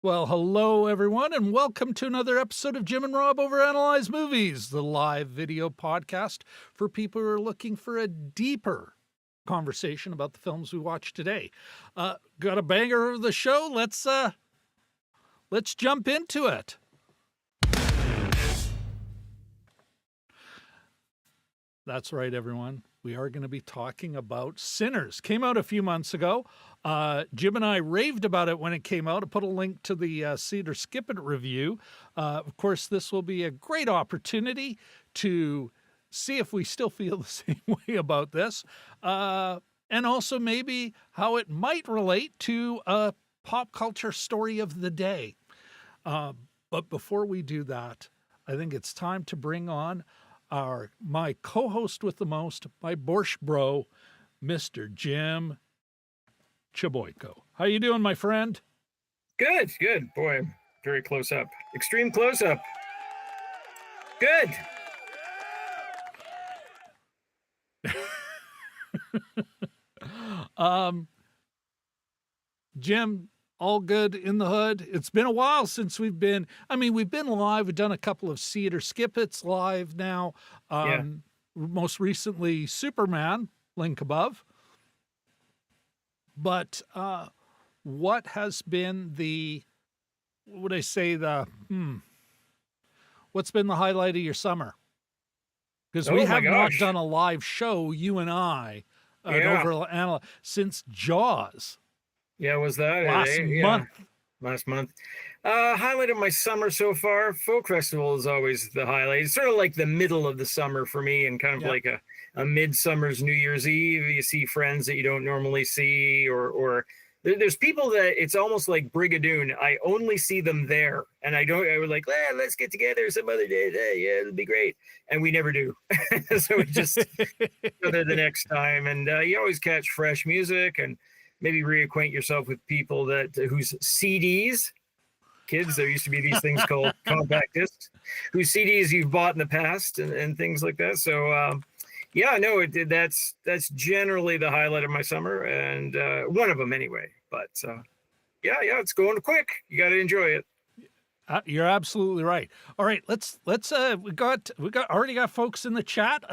Well, hello everyone, and welcome to another episode of Jim and Rob Overanalyze Movies, the live video podcast for people who are looking for a deeper conversation about the films we watch today. Got a banger of the show. Let's jump into it. That's right, everyone. We are going to be talking about Sinners. Came out a few months ago. Jim and I raved about it when it came out. I put a link to the See It or Skip It review. Of course, this will be a great opportunity to see if we still feel the same way about this. And also maybe how it might relate to a pop culture story of the day. But before we do that, I think it's time to bring on my co-host with the most, my Borscht bro, Mr. Jim Chaboyko. How you doing, my friend? Good. Boy, very close up. Extreme close up. Good. Jim, all good in the hood? It's been a while since we've been live. We've done a couple of See It or Skip It's live now. Most recently, Superman, link above. But what has been what's been the highlight of your summer? Because we have not done a live show, you and I, since Jaws. Yeah, was that last month? Highlight of my summer so far, Folk Festival is always the highlight. It's sort of like the middle of the summer for me, and kind of like a midsummer's New Year's Eve. You see friends that you don't normally see, or there's people that it's almost like Brigadoon. I only see them there, and I was like, let's get together some other day. Yeah, it'll be great, and we never do. So we just go there the next time, and you always catch fresh music and maybe reacquaint yourself with people whose CDs, kids, there used to be these things called compact discs, whose CDs you've bought in the past and things like that. So, that's generally the highlight of my summer, and one of them anyway. But it's going quick. You got to enjoy it. You're absolutely right. All right, let's already got folks in the chat.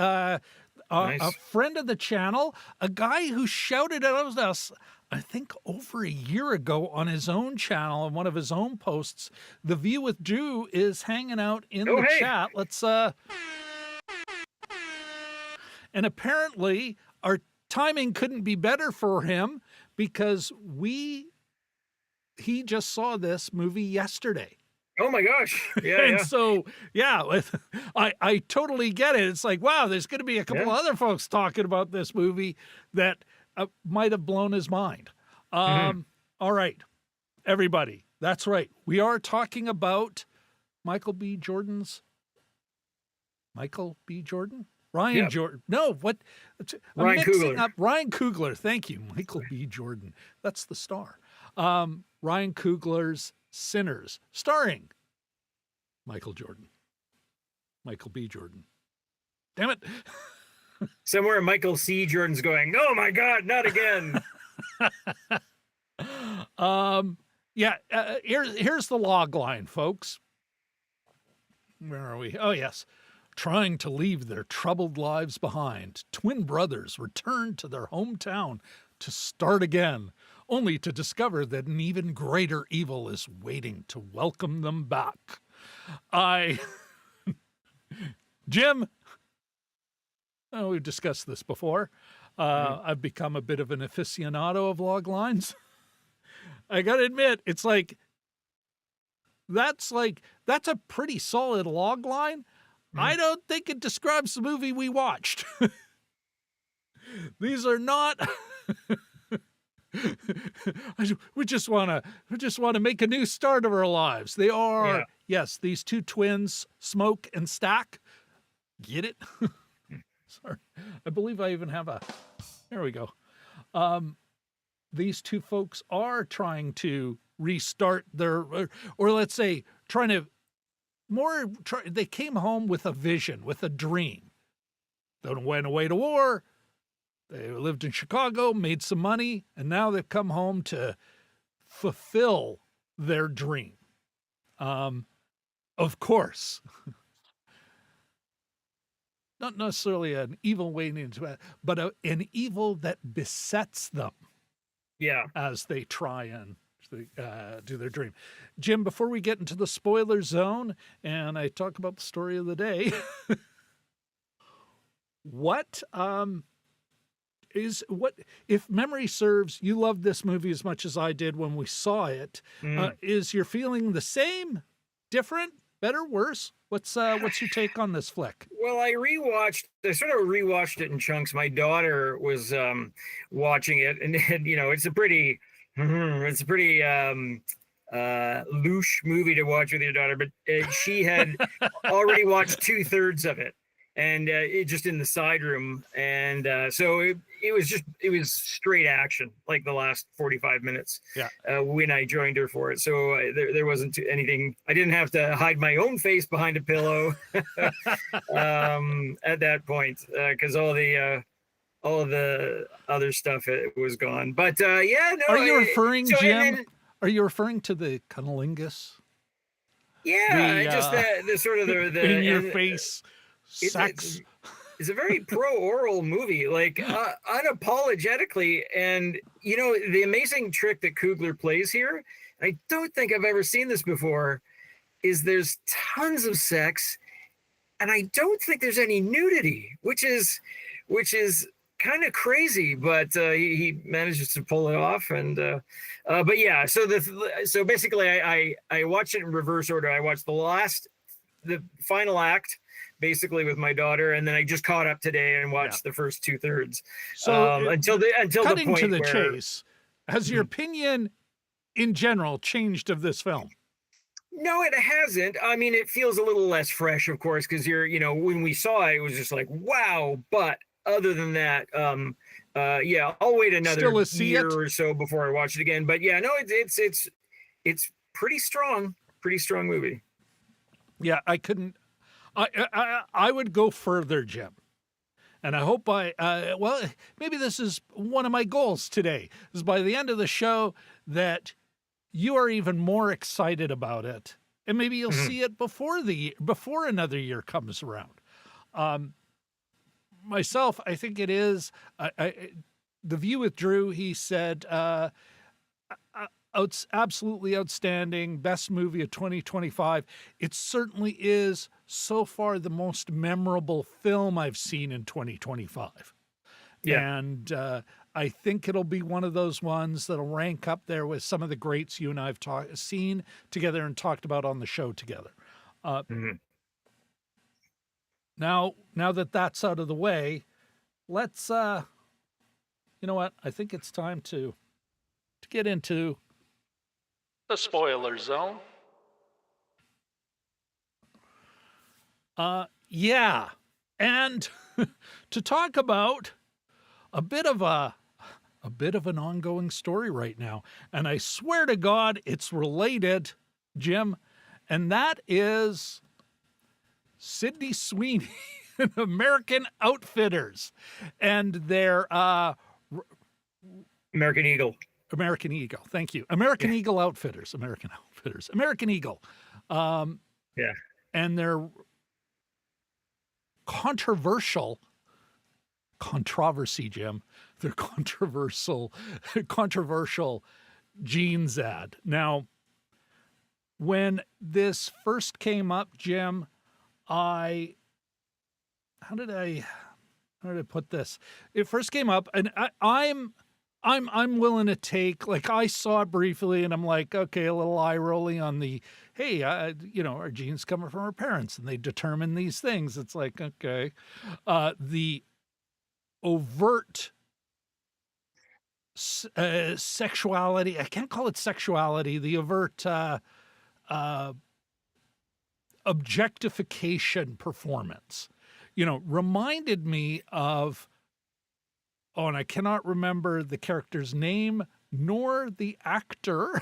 Nice. A friend of the channel, a guy who shouted at us, I think over a year ago on his own channel, on one of his own posts. The View with Drew is hanging out in the chat. Let's and apparently our timing couldn't be better for him because he just saw this movie yesterday. Oh my gosh. So, I totally get it. It's like, wow, there's going to be a couple other folks talking about this movie that might have blown his mind. All right, everybody. That's right. We are talking about Michael B. Jordan? Ryan Jordan. No, what? Ryan Coogler. Ryan Coogler. Thank you. Michael B. Jordan. That's the star. Ryan Coogler's Sinners, starring Michael B. Jordan. Damn it. Somewhere Michael C. Jordan's going, oh my God, not again. Here's the log line, folks. Where are we? Oh, yes. Trying to leave their troubled lives behind, twin brothers return to their hometown to start again, only to discover that an even greater evil is waiting to welcome them back. Jim, we've discussed this before. I've become a bit of an aficionado of log lines. I gotta admit, it's that's a pretty solid log line. I don't think it describes the movie we watched. These are not. we just want to make a new start of our lives. They are, yes, these two twins, Smoke and Stack. Get it? Sorry, I believe I even have there we go. These two folks are trying to restart their, or let's say, they came home with a vision, with a dream. They went away to war. They lived in Chicago, made some money, and now they've come home to fulfill their dream. Of course, not necessarily an evil way into it, but an evil that besets them. Yeah. As they try and do their dream. Jim, before we get into the spoiler zone and I talk about the story of the day, what if memory serves, you loved this movie as much as I did when we saw it. Is your feeling the same, different, better, worse? What's your take on this flick? Well, I sort of rewatched it in chunks. My daughter was watching it, and it's a pretty louche movie to watch with your daughter, but she had already watched 2/3 of it, and it just in the side room, and so it was straight action, like the last 45 minutes. Yeah. When I joined her for it, so there wasn't anything. I didn't have to hide my own face behind a pillow at that point, because all the other stuff was gone. But yeah, no. Are you referring, Jim? Are you referring to the cunnilingus? Yeah, just the sort of the in your face sex. It's a very pro-oral movie, like unapologetically. And the amazing trick that Coogler plays here, I don't think I've ever seen this before, is there's tons of sex, and I don't think there's any nudity, which is kind of crazy, but he manages to pull it off. And but yeah, so basically I watched it in reverse order. I watched the final act basically with my daughter, and then I just caught up today and watched the first 2/3. So until the cutting point to the where, chase, has your opinion in general changed of this film? No, it hasn't. I mean, it feels a little less fresh, of course, because when we saw it, it was just like, wow. But other than that, yeah, I'll wait another year or so before I watch it again. But yeah, no, it's pretty strong movie. Yeah, I couldn't. I would go further, Jim. And I hope maybe this is one of my goals today, is by the end of the show that you are even more excited about it. And maybe you'll see it before another year comes around. Myself, I think it is. The View with Drew, he said, absolutely outstanding, best movie of 2025. It certainly is so far the most memorable film I've seen in 2025. Yeah. And I think it'll be one of those ones that'll rank up there with some of the greats you and I have seen together and talked about on the show together. Now that that's out of the way, let's, you know what? I think it's time to get into the spoiler zone. Yeah. And to talk about a bit of an ongoing story right now. And I swear to God, it's related, Jim. And that is Sydney Sweeney and American Outfitters and their American Eagle. Thank you. American Eagle Outfitters. American Eagle. Yeah. And their controversy, Jim. Their controversial jeans ad. Now, when this first came up, Jim, how did I put this? It first came up, and I'm willing to take, like, I saw it briefly and I'm like, okay, a little eye rolling on the, hey, our genes coming from our parents and they determine these things. It's like, okay. The overt sexuality, I can't call it sexuality, the overt objectification performance, reminded me of, and I cannot remember the character's name nor the actor,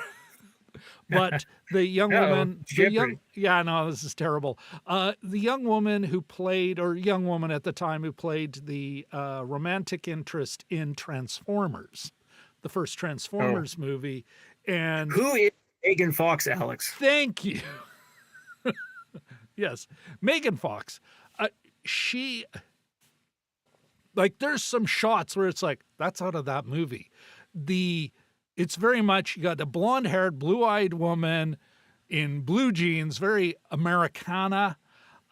but the young woman, this is terrible. The young woman at the time who played the romantic interest in Transformers, the first Transformers movie. And who is Megan Fox, Alex. Thank you. Yes, Megan Fox. She, like, there's some shots where it's like, that's out of that movie. It's very much, you got a blonde-haired, blue-eyed woman in blue jeans, very Americana,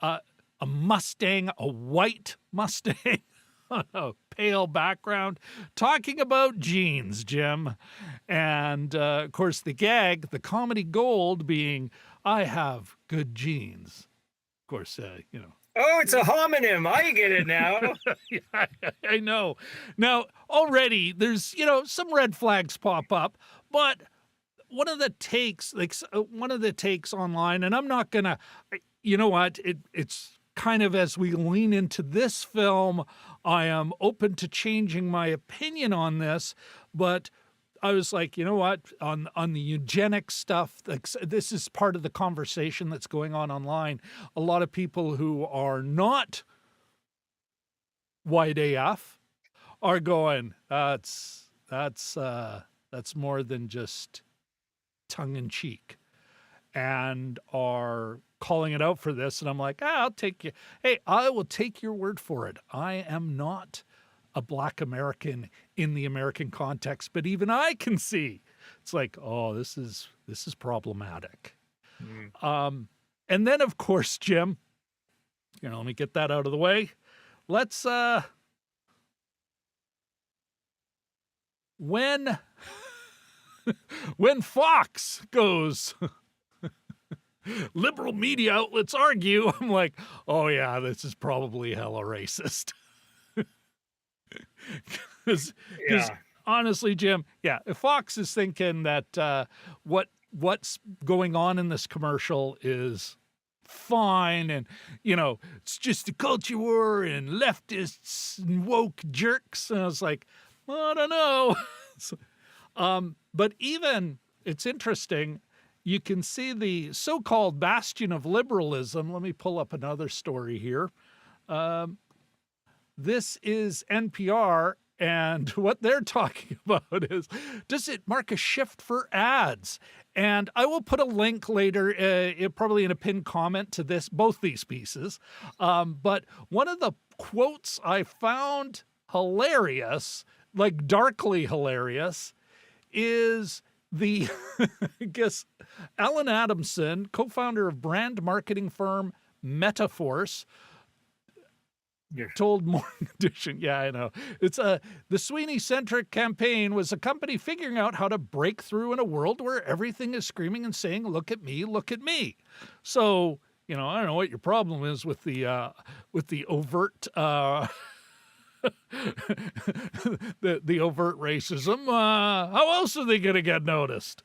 a Mustang, a white Mustang on a pale background, talking about jeans, Jim. And, of course, the gag, the comedy gold being, I have good jeans. Of course, Oh, it's a homonym. I get it now. Yeah, I know. Now, already there's, some red flags pop up, but one of the takes online, and I'm not gonna, you know what, it's kind of, as we lean into this film, I am open to changing my opinion on this, but I was like, you know what, on the eugenics stuff, this is part of the conversation that's going on online. A lot of people who are not white AF are going, that's more than just tongue in cheek, and are calling it out for this. And I'm like, I'll take you. Hey, I will take your word for it. I am not a Black American in the American context, but even I can see it's like, oh, this is problematic. And then, of course, Jim, let me get that out of the way. Let's when Fox goes, liberal media outlets argue, I'm like, oh yeah, this is probably hella racist. Because honestly, Jim, if Fox is thinking that what's going on in this commercial is fine, and it's just a culture war and leftists and woke jerks, and I was like, I don't know. But even, it's interesting, you can see the so-called bastion of liberalism. Let me pull up another story here. This is NPR, and what they're talking about is, does it mark a shift for ads? And I will put a link later, probably in a pinned comment to both these pieces. But one of the quotes I found hilarious, like darkly hilarious, is I guess, Alan Adamson, co-founder of brand marketing firm Metaforce, told Morning Edition, yeah, I know. It's the Sweeney-centric campaign was a company figuring out how to break through in a world where everything is screaming and saying, look at me, look at me. So, I don't know what your problem is with the overt the overt racism. How else are they going to get noticed?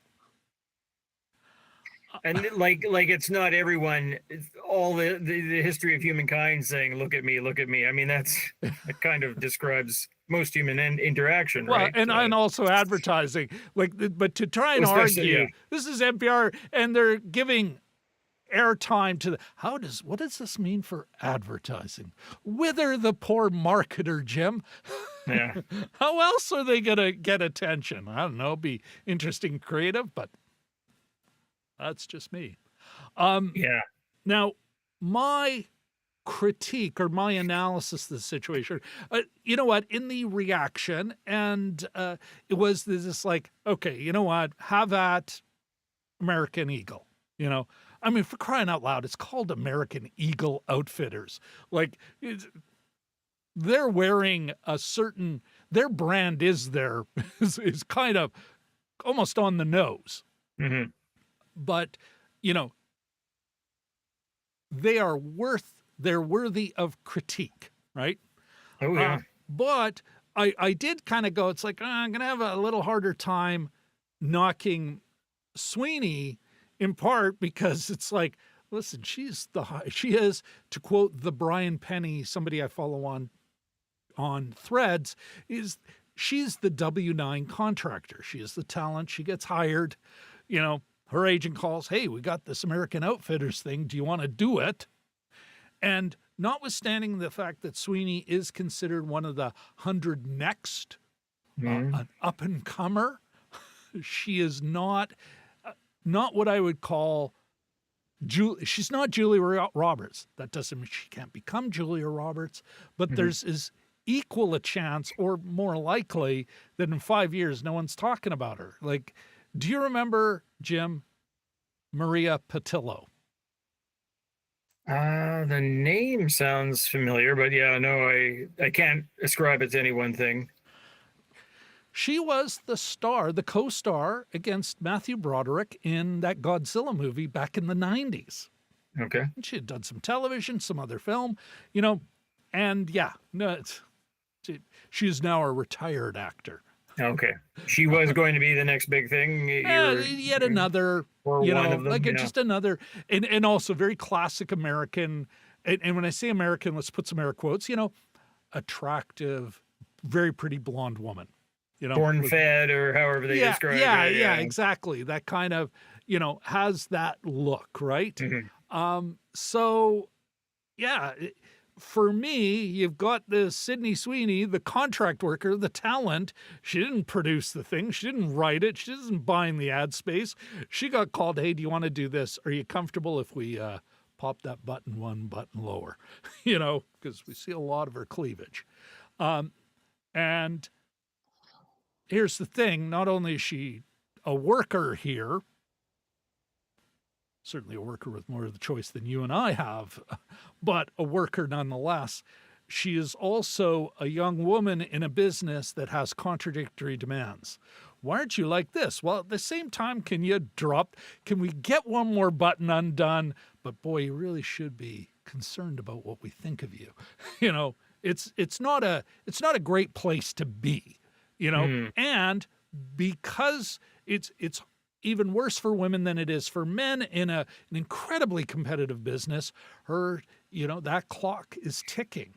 And like it's not everyone, all the history of humankind saying, look at me, look at me. I mean, that kind of describes most human interaction, right? And also advertising, but to try and argue, this is NPR, and they're giving airtime to what does this mean for advertising? Wither the poor marketer, Jim. Yeah. How else are they going to get attention? I don't know, be interesting, creative, but that's just me. Yeah. Now, my critique or my analysis of the situation, you know what, in the reaction, and it was this like, okay, you know what, have at American Eagle, I mean, for crying out loud, it's called American Eagle Outfitters. Like, they're wearing their brand is kind of almost on the nose. Mm-hmm. But, they're worthy of critique, right? Oh, yeah. But I did kind of go, it's like, I'm going to have a little harder time knocking Sweeney, in part because it's like, listen, she is, to quote the Brian Penny, somebody I follow on Threads, she's the W-9 contractor. She is the talent. She gets hired, her agent calls, hey, we got this American Outfitters thing. Do you want to do it? And notwithstanding the fact that Sweeney is considered one of the 100 next, an up-and-comer, she is not not what I would call she's not Julia Roberts. That doesn't mean she can't become Julia Roberts, but there's is equal a chance or more likely that in 5 years no one's talking about her. Like, do you remember, Jim, Maria Patillo? The name sounds familiar, but yeah, no, I can't ascribe it to any one thing. She was the co-star against Matthew Broderick in that Godzilla movie back in the 90s. Okay. And she had done some television, some other film, and yeah, no, she's now a retired actor. Okay. She was going to be the next big thing. Yet another, or one of them, just another, and also very classic American. And when I say American, let's put some air quotes, attractive, very pretty blonde woman. Born fed or however they describe it. Yeah, exactly. That kind of, has that look, right? So, yeah, for me, you've got the Sydney Sweeney, the contract worker, the talent. She didn't produce the thing. She didn't write it. She isn't buying the ad space. She got called, hey, do you want to do this? Are you comfortable if we pop that button one button lower? Because we see a lot of her cleavage. And here's the thing. Not only is she a worker here, certainly a worker with more of the choice than you and I have, but a worker nonetheless. She is also a young woman in a business that has contradictory demands. Why aren't you like this? Well, at the same time, can we get one more button undone? But boy, you really should be concerned about what we think of you. It's not a great place to be, and because it's even worse for women than it is for men in an incredibly competitive business. That clock is ticking.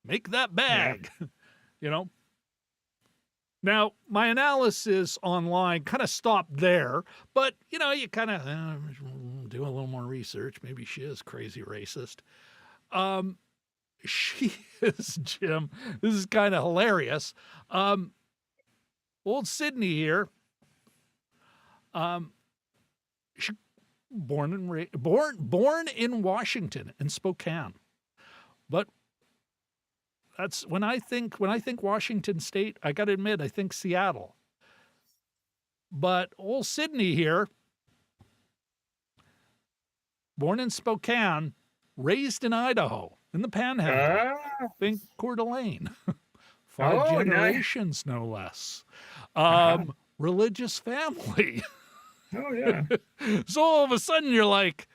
Make that bag, Now, my analysis online kind of stopped there, but, you kind of do a little more research. Maybe she is crazy racist. She is, Jim. This is kind of hilarious. Old Sydney here. She born in Washington, in Spokane, but that's when I think Washington State, I got to admit, I think Seattle. But old Sydney here, born in Spokane, raised in Idaho, in the Panhandle. Think Coeur d'Alene. 5 generations, nice. No less. Religious family. Oh, yeah. So all of a sudden you're like,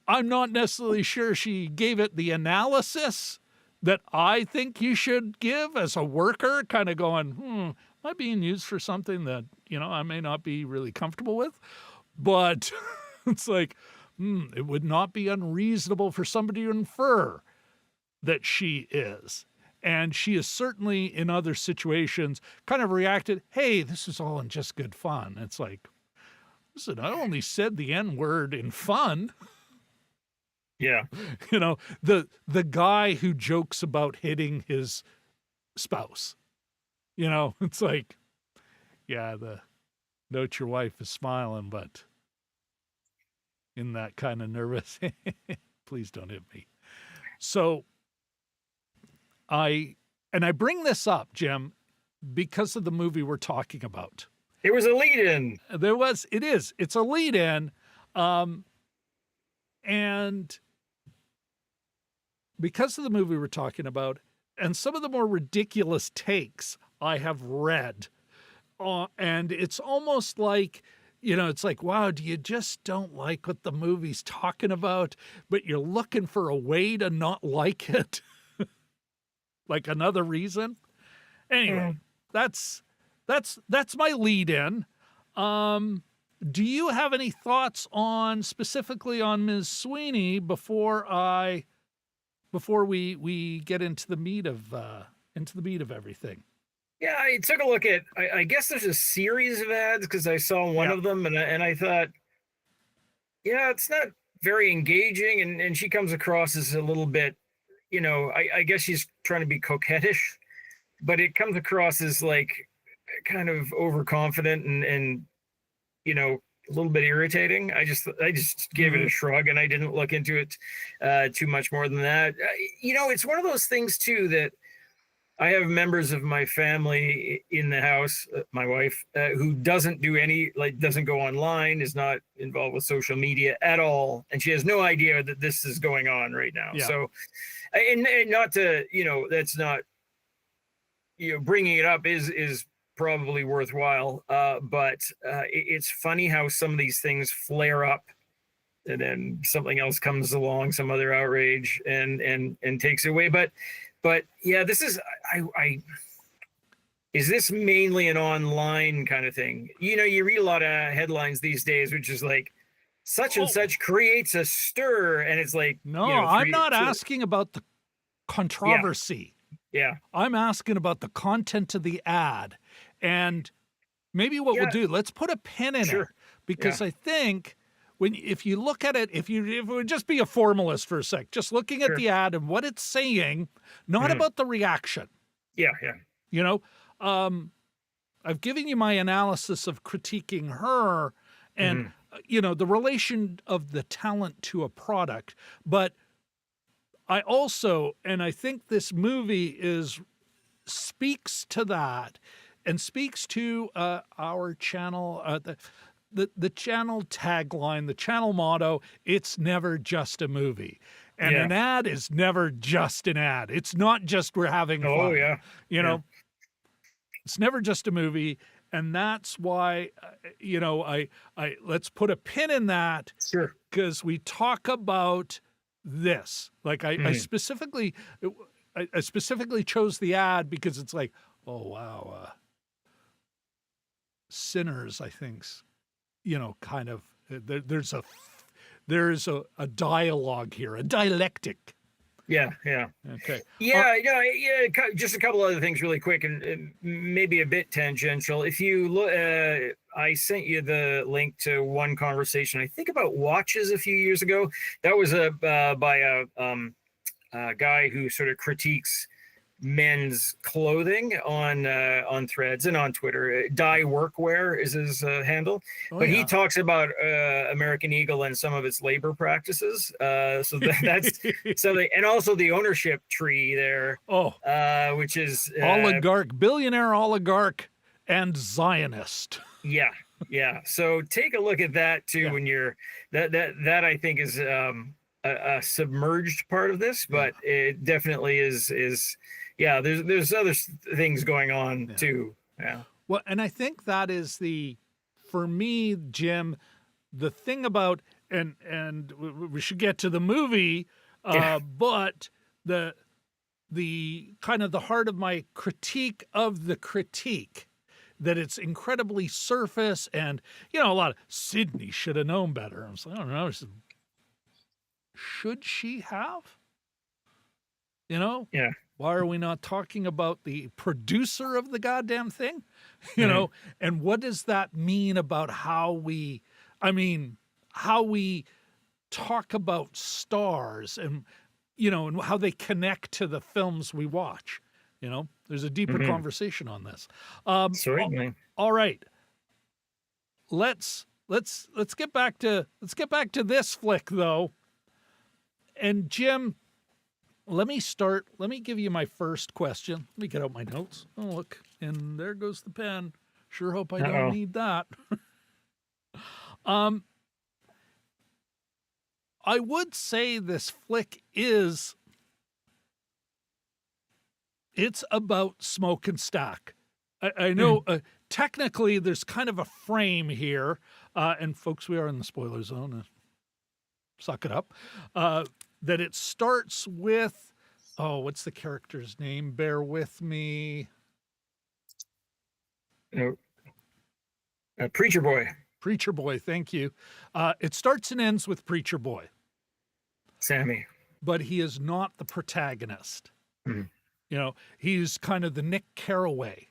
I'm not necessarily sure she gave it the analysis that I think you should give as a worker, kind of going, am I being used for something that, I may not be really comfortable with? But it's like, it would not be unreasonable for somebody to infer that she is. And she has certainly in other situations kind of reacted, hey, this is all in just good fun. It's like, listen, I only said the N-word in fun. Yeah. The guy who jokes about hitting his spouse. It's like, yeah, the note your wife is smiling, but in that kind of nervous, please don't hit me. So I bring this up, Jim, because of the movie we're talking about. It was a lead-in. It's a lead-in. And because of the movie we're talking about, and some of the more ridiculous takes I have read, and it's almost like, it's like, wow, do you just don't like what the movie's talking about, but you're looking for a way to not like it? Like another reason? Anyway, that's my lead-in. Do you have any thoughts specifically on Ms. Sweeney before we get into the meat of everything? Yeah, I took a look at. I guess there's a series of ads because I saw one of them, and I thought, yeah, it's not very engaging, and she comes across as a little bit, I guess she's trying to be coquettish, but it comes across as like kind of overconfident and a little bit irritating. I just gave it a shrug, and I didn't look into it too much more than that. It's one of those things too that I have members of my family in the house, my wife, who doesn't do doesn't go online, is not involved with social media at all, and she has no idea that this is going on right now. Yeah. So, and not to, that's not, bringing it up is probably worthwhile. But it's funny how some of these things flare up, and then something else comes along, some other outrage, and takes it away. But yeah, this is is this mainly an online kind of thing? You read a lot of headlines these days, which is like such and such creates a stir, and it's like, no, I'm not asking about the controversy. Yeah. I'm asking about the content of the ad. And maybe what we'll do, let's put a pin in it, because I think if you look at it, if it would just be a formalist for a sec, just looking at the ad and what it's saying, not about the reaction. Yeah. I've given you my analysis of critiquing her and, the relation of the talent to a product. But I also, and I think this movie speaks to that, and speaks to our channel, the channel tagline, the channel motto, it's never just a movie. And an ad is never just an ad. It's not just we're having fun. Oh, yeah. It's never just a movie. And that's why, I let's put a pin in that. Sure. Because we talk about this. Like I specifically chose the ad because it's like, oh, wow. Sinners, I think's, kind of, there's a dialogue here, a dialectic. Yeah. Okay. Yeah. Just a couple other things really quick, and maybe a bit tangential. If you look, I sent you the link to one conversation, I think about watches a few years ago. That was by a guy who sort of critiques men's clothing on Threads and on Twitter. Die Workwear is his handle, but he talks about American Eagle and some of its labor practices. So that's something, and also the ownership tree there. Which is billionaire oligarch, and Zionist. Yeah. So take a look at that too when you're that I think is a submerged part of this, but it definitely is. There's other things going on too. Yeah. Well, and I think that is for me, Jim, the thing about, and we should get to the movie, but the kind of the heart of my critique of the critique, that it's incredibly surface, and a lot of Sydney should have known better. I was like, I don't know. Should she have? Yeah. Why are we not talking about the producer of the goddamn thing? And what does that mean about how we talk about stars, and, and how they connect to the films we watch? There's a deeper conversation on this. Certainly. All right. Let's get back to this flick though. And Jim, let me give you my first question. Let me get out my notes. Oh, look, and there goes the pen. Sure hope I don't need that. I would say this flick it's about smoke and stack. I know technically there's kind of a frame here, and folks, we are in the spoiler zone. Suck it up. That it starts with, what's the character's name? Bear with me. Preacher Boy. Preacher Boy, thank you. It starts and ends with Preacher Boy. Sammy. But he is not the protagonist. He's kind of the Nick Carraway,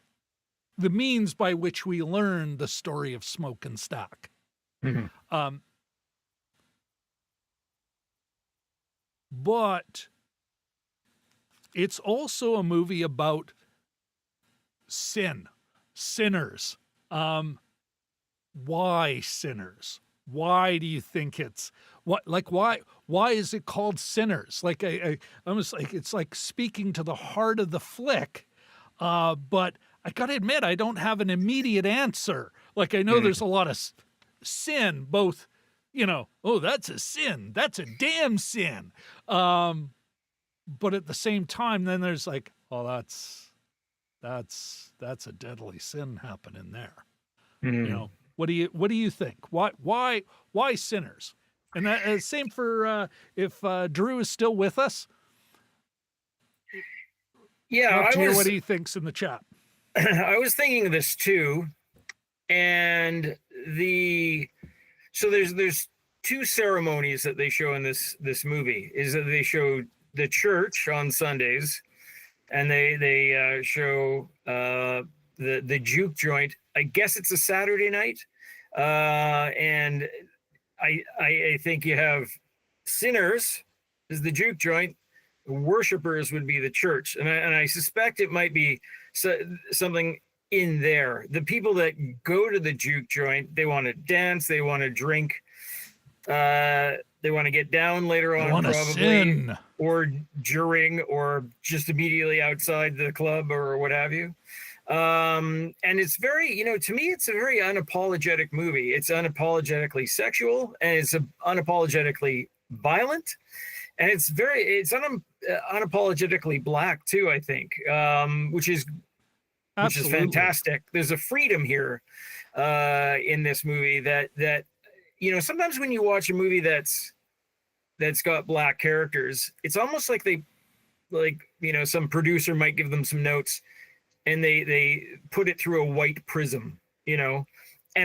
the means by which we learn the story of Smoke and Stack. But it's also a movie about sinners. why Sinners? Why do you think it's why is it called Sinners? Like I almost like it's like speaking to the heart of the flick. But I got to admit, I don't have an immediate answer. Like I know there's a lot of sin, both, oh, that's a sin. That's a damn sin. But at the same time, then there's like, oh, that's a deadly sin happening there. What do you think? Why Sinners? And that same for if Drew is still with us. Yeah, love to hear what he thinks in the chat. I was thinking of this too, and so there's two ceremonies that they show in this movie. Is that they show the church on Sundays, and they show the juke joint. I guess it's a Saturday night, and I think you have Sinners is the juke joint. Worshippers would be the church, and I suspect it might be something in there. The people that go to the juke joint, they want to dance, they want to drink, they want to get down later on, probably sin. Or during, or just immediately outside the club or what have you. And it's very, to me, it's a very unapologetic movie. It's unapologetically sexual, and it's unapologetically violent, and it's unapologetically black too, I think, which is fantastic. There's a freedom here in this movie that sometimes when you watch a movie that's got black characters, it's almost like some producer might give them some notes and they put it through a white prism, and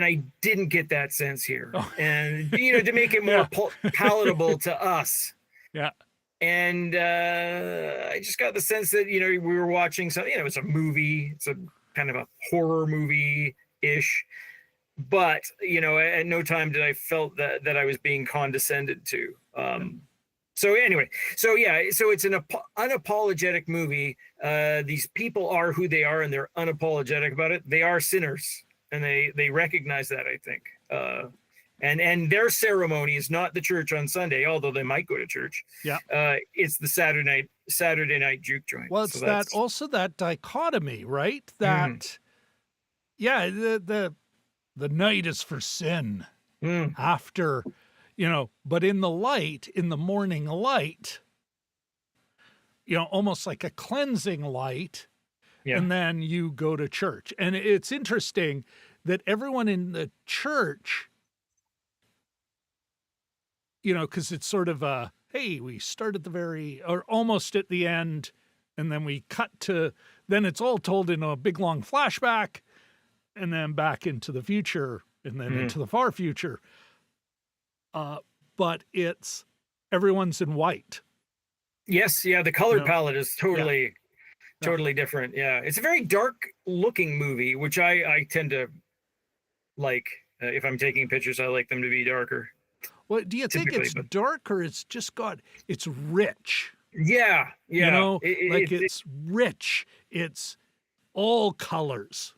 I didn't get that sense here. Oh. And to make it more palatable to us. Yeah. And I just got the sense that, we were watching something, it's a movie, it's a kind of a horror movie-ish, but, at no time did I felt that I was being condescended to. So anyway, so it's an unapologetic movie. These people are who they are, and they're unapologetic about it. They are sinners, and they recognize that, I think. And their ceremony is not the church on Sunday, although they might go to church. Yeah. It's the Saturday night juke joint. Well, it's that dichotomy, right? That, the night is for sin after, but in the morning light, almost like a cleansing light. Yeah. And then you go to church. And it's interesting that everyone in the church, because it's sort of hey, we start at or almost at the end, and then we cut to, then it's all told in a big long flashback, and then back into the future, and then into the far future. But everyone's in white. Yes, yeah, the color palette is totally different. Yeah, it's a very dark looking movie, which I tend to like. If I'm taking pictures, I like them to be darker. Well, do you think it's dark, or it's rich? Yeah. It's rich. It's all colors.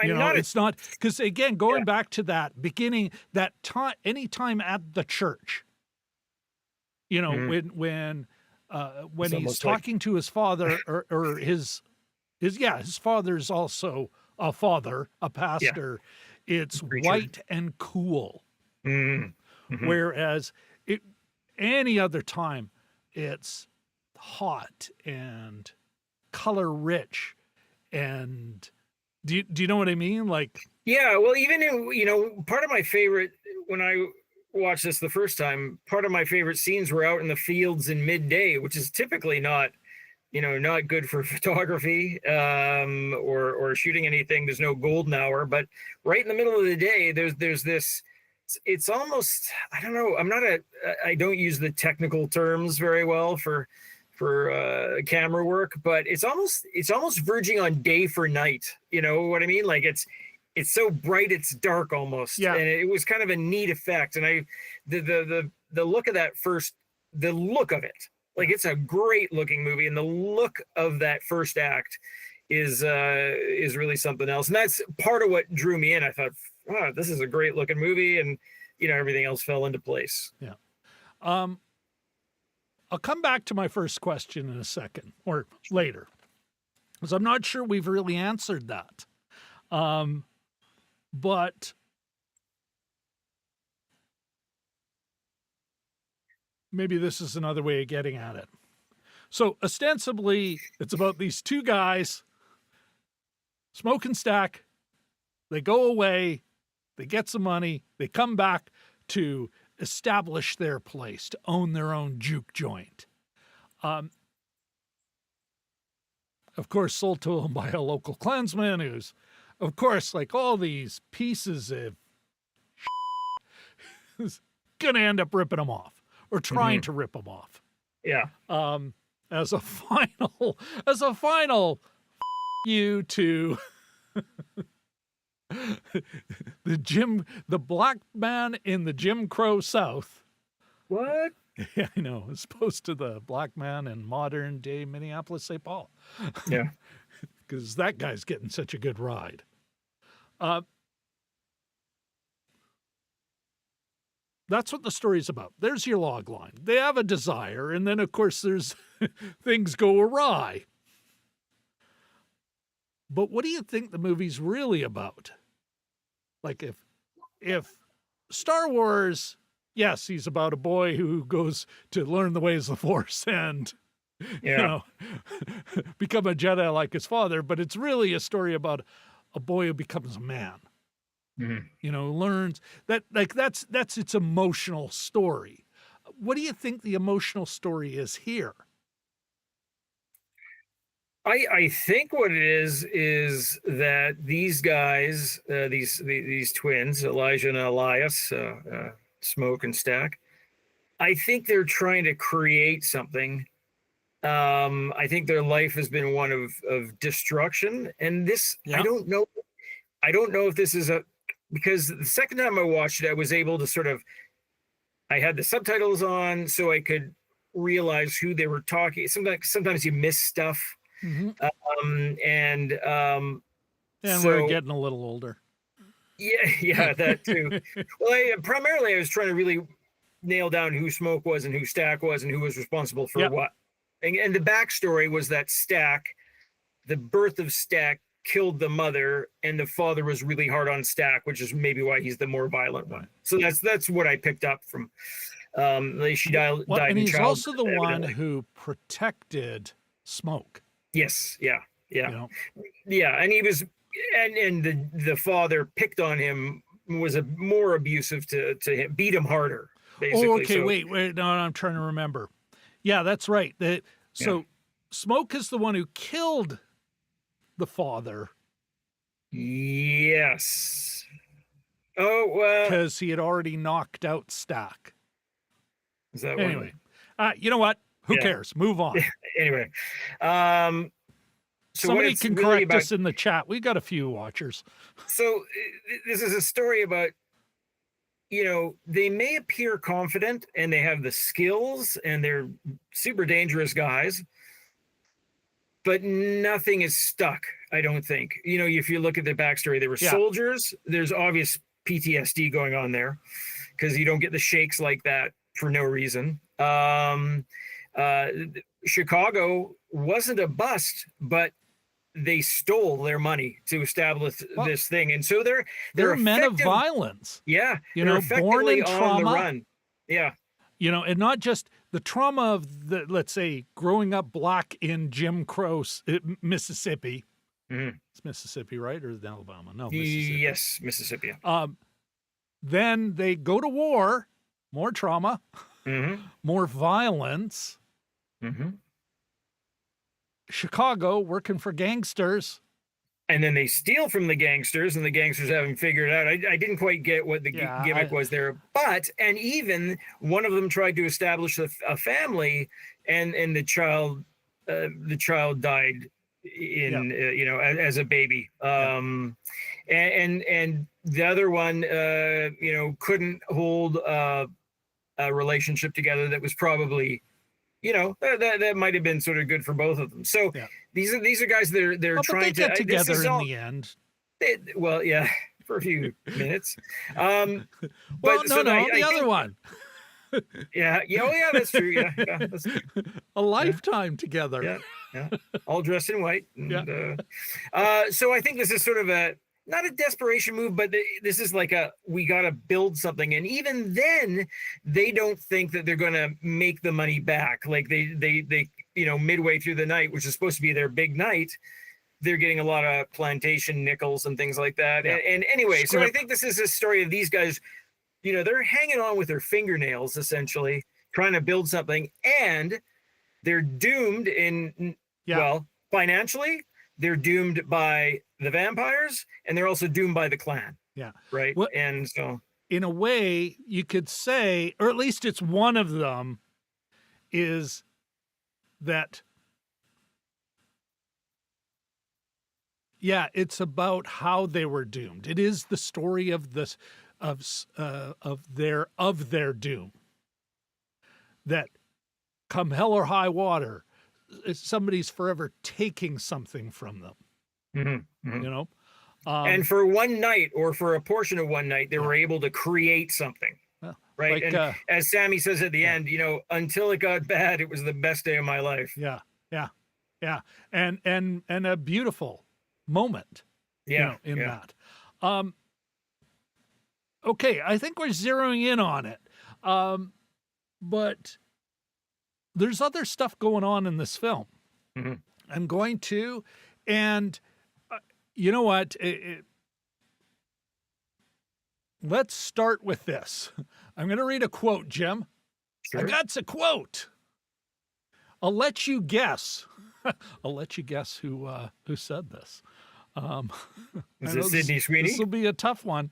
It's not, because again, going back to that beginning, that time, anytime at the church, when he's talking to his father or his father's also a father, a pastor, it's white and cool. Mm-hmm. Whereas any other time, it's hot and color rich. And do you know what I mean? Like, yeah, well, even in, part of my favorite, when I watched this the first time, part of my favorite scenes were out in the fields in midday, which is typically not good for photography or shooting anything. There's no golden hour, but right in the middle of the day, there's this. It's almost, I don't know. I don't use the technical terms very well for camera work, but it's almost verging on day for night. You know what I mean? Like it's so bright, it's dark almost. Yeah. And it was kind of a neat effect. And the look of that the look of it, like it's a great looking movie. And the look of that first act is really something else. And that's part of what drew me in. I thought, wow, this is a great looking movie, and everything else fell into place. Yeah. I'll come back to my first question in a second or later, because I'm not sure we've really answered that. But maybe this is another way of getting at it. So ostensibly, it's about these two guys, smoke and stack. They go away, they get some money, they come back to establish their place, to own their own juke joint. Of course, sold to them by a local Klansman who's, of course, like all these pieces of is going to end up ripping them off or trying to rip them off. Yeah. As a final you to the black man in the Jim Crow South. What? Yeah, I know. As opposed to the black man in modern day Minneapolis, St. Paul. Yeah. Because that guy's getting such a good ride. That's what the story's about. There's your log line. They have a desire, and then, of course, there's things go awry. But what do you think the movie's really about? Like, if Star Wars, yes, he's about a boy who goes to learn the ways of the Force and, become a Jedi like his father, but it's really a story about a boy who becomes a man. Learns that, like, that's its emotional story. What do you think the emotional story is here? I think what it is that these guys, these twins, Elijah and Elias, Smoke and Stack, I think they're trying to create something. I think their life has been one of destruction, and this, I don't know if this is because the second time I watched it, I was able to I had the subtitles on so I could realize who they were talking. Sometimes you miss stuff. And so, we're getting a little older. Yeah, that too. Well, primarily I was trying to really nail down who Smoke was and who Stack was and who was responsible for what. And the backstory was that Stack, the birth of Stack, killed the mother, and the father was really hard on Stack, which is maybe why he's the more violent one. So that's what I picked up from. She died. And he's also the one who protected Smoke. Yes. Yeah. Yeah. And he was, and the father picked on him, was more abusive to him, beat him harder. Basically. Oh, okay. Wait. No, I'm trying to remember. Yeah, that's right. So Smoke is the one who killed the father. Yes. Oh, well. Because he had already knocked out Stack. Is that anyway? You know what? Who cares? Move on. Anyway. So somebody can correct us in the chat. We got a few watchers. So this is a story about, they may appear confident and they have the skills and they're super dangerous guys, but nothing is stuck, I don't think. If you look at the backstory, they were soldiers. There's obvious PTSD going on there because you don't get the shakes like that for no reason. Chicago wasn't a bust, but they stole their money to establish this thing. And so they're men of violence. Yeah. Born in trauma. On the run. Yeah. And not just the trauma of let's say, growing up black in Jim Crow, Mississippi. Mm-hmm. It's Mississippi, right? Or is it Alabama? No, Mississippi. Yes, Mississippi. Then they go to war, more trauma, more violence. Chicago working for gangsters. And then they steal from the gangsters, and the gangsters haven't figured it out. I didn't quite get what the gimmick was there. And even one of them tried to establish a family, and the child died as a baby. And the other one, couldn't hold a relationship together that was probably that might have been sort of good for both of them. So these are guys that they're trying to get together in the end. Well, yeah, for a few minutes. Well, the other one. Yeah. Oh, yeah, that's true. Yeah. That's a lifetime together. Yeah. All dressed in white. And, so I think this is sort of not a desperation move, but this is like we got to build something. And even then, they don't think that they're going to make the money back. Like they midway through the night, which is supposed to be their big night, they're getting a lot of plantation nickels and things like that. Yeah. And anyway, so I think this is a story of these guys, they're hanging on with their fingernails, essentially, trying to build something. And they're doomed financially, they're doomed by the vampires, and they're also doomed by the clan. Yeah. Right. Well, and so in a way, you could say, or at least it's one of them, is that it's about how they were doomed. It is the story of this of their doom. That come hell or high water, somebody's forever taking something from them. Mm-hmm. And for one night, or for a portion of one night, they were able to create something. Right. Like, and as Sammy says at the end, until it got bad, it was the best day of my life. Yeah. And a beautiful moment. In that. Okay, I think we're zeroing in on it. But there's other stuff going on in this film. Mm-hmm. I'm going to, and you know what? Let's start with this. I'm going to read a quote, Jim. Sure. I got a quote. I'll let you guess. I'll let you guess who said this. Is it Sydney Sweeney? This will be a tough one.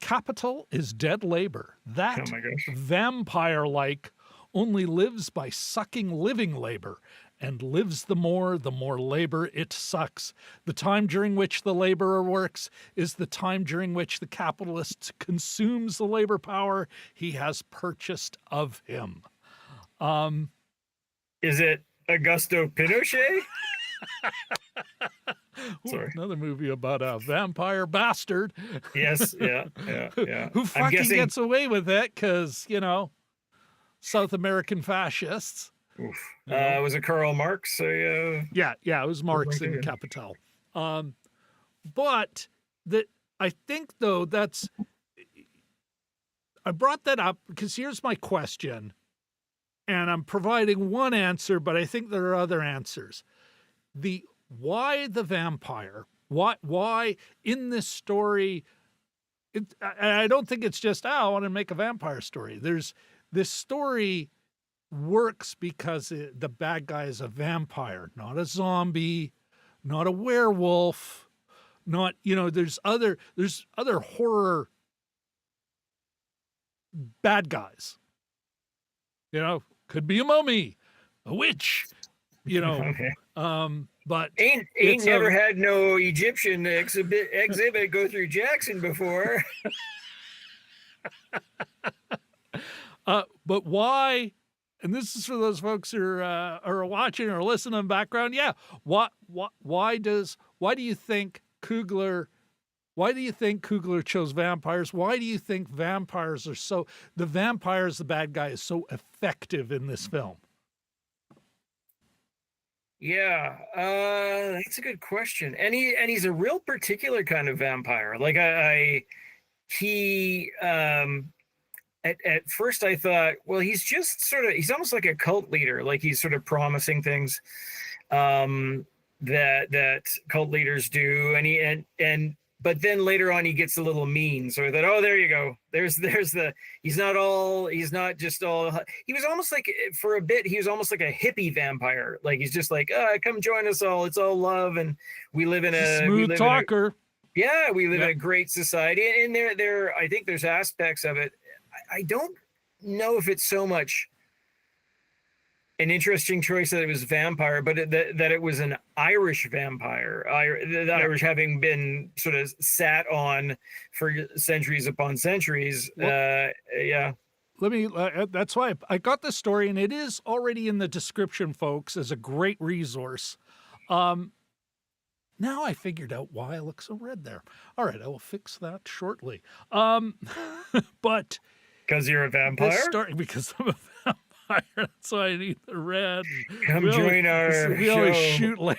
Capital is dead labor. That vampire-like only lives by sucking living labor, and lives the more labor it sucks. The time during which the laborer works is the time during which the capitalist consumes the labor power he has purchased of him. Is it Augusto Pinochet? Sorry. Another movie about a vampire bastard. Yes, yeah. Who fucking gets away with it because, South American fascists. Oof. Was it Karl Marx? Yeah, it was Marx in Capital. But I think, though, I brought that up because here's my question, and I'm providing one answer, but I think there are other answers. Why the vampire? Why in this story? I don't think it's just, I want to make a vampire story. This story works because the bad guy is a vampire, not a zombie, not a werewolf, not, there's other horror bad guys. Could be a mummy, a witch, Okay. But ain't never had no Egyptian exhibit go through Jackson before. But why? And this is for those folks who are watching or listening in the background. Yeah. Why do you think Coogler? Why do you think Coogler chose vampires? Why do you think the bad guy, is so effective in this film? Yeah, that's a good question. And he's a real particular kind of vampire. Like at first I thought, well, he's almost like a cult leader. Like he's sort of promising things that cult leaders do. But then later on he gets a little mean. So I thought, oh, there you go. He was almost like, for a bit, he was almost like a hippie vampire. Like he's just like, come join us all. It's all love. And we live in a smooth talker. We live in a great society. And I think there's aspects of it. I don't know if it's so much an interesting choice that it was vampire, but that it was an Irish vampire. The Irish having been sort of sat on for centuries upon centuries. let me. That's why I got this story, and it is already in the description, folks, as a great resource. Now I figured out why I look so red there. All right, I will fix that shortly. But because you're a vampire. This story, because I'm a vampire, that's why I need the red. Come join our we show. always shoot late.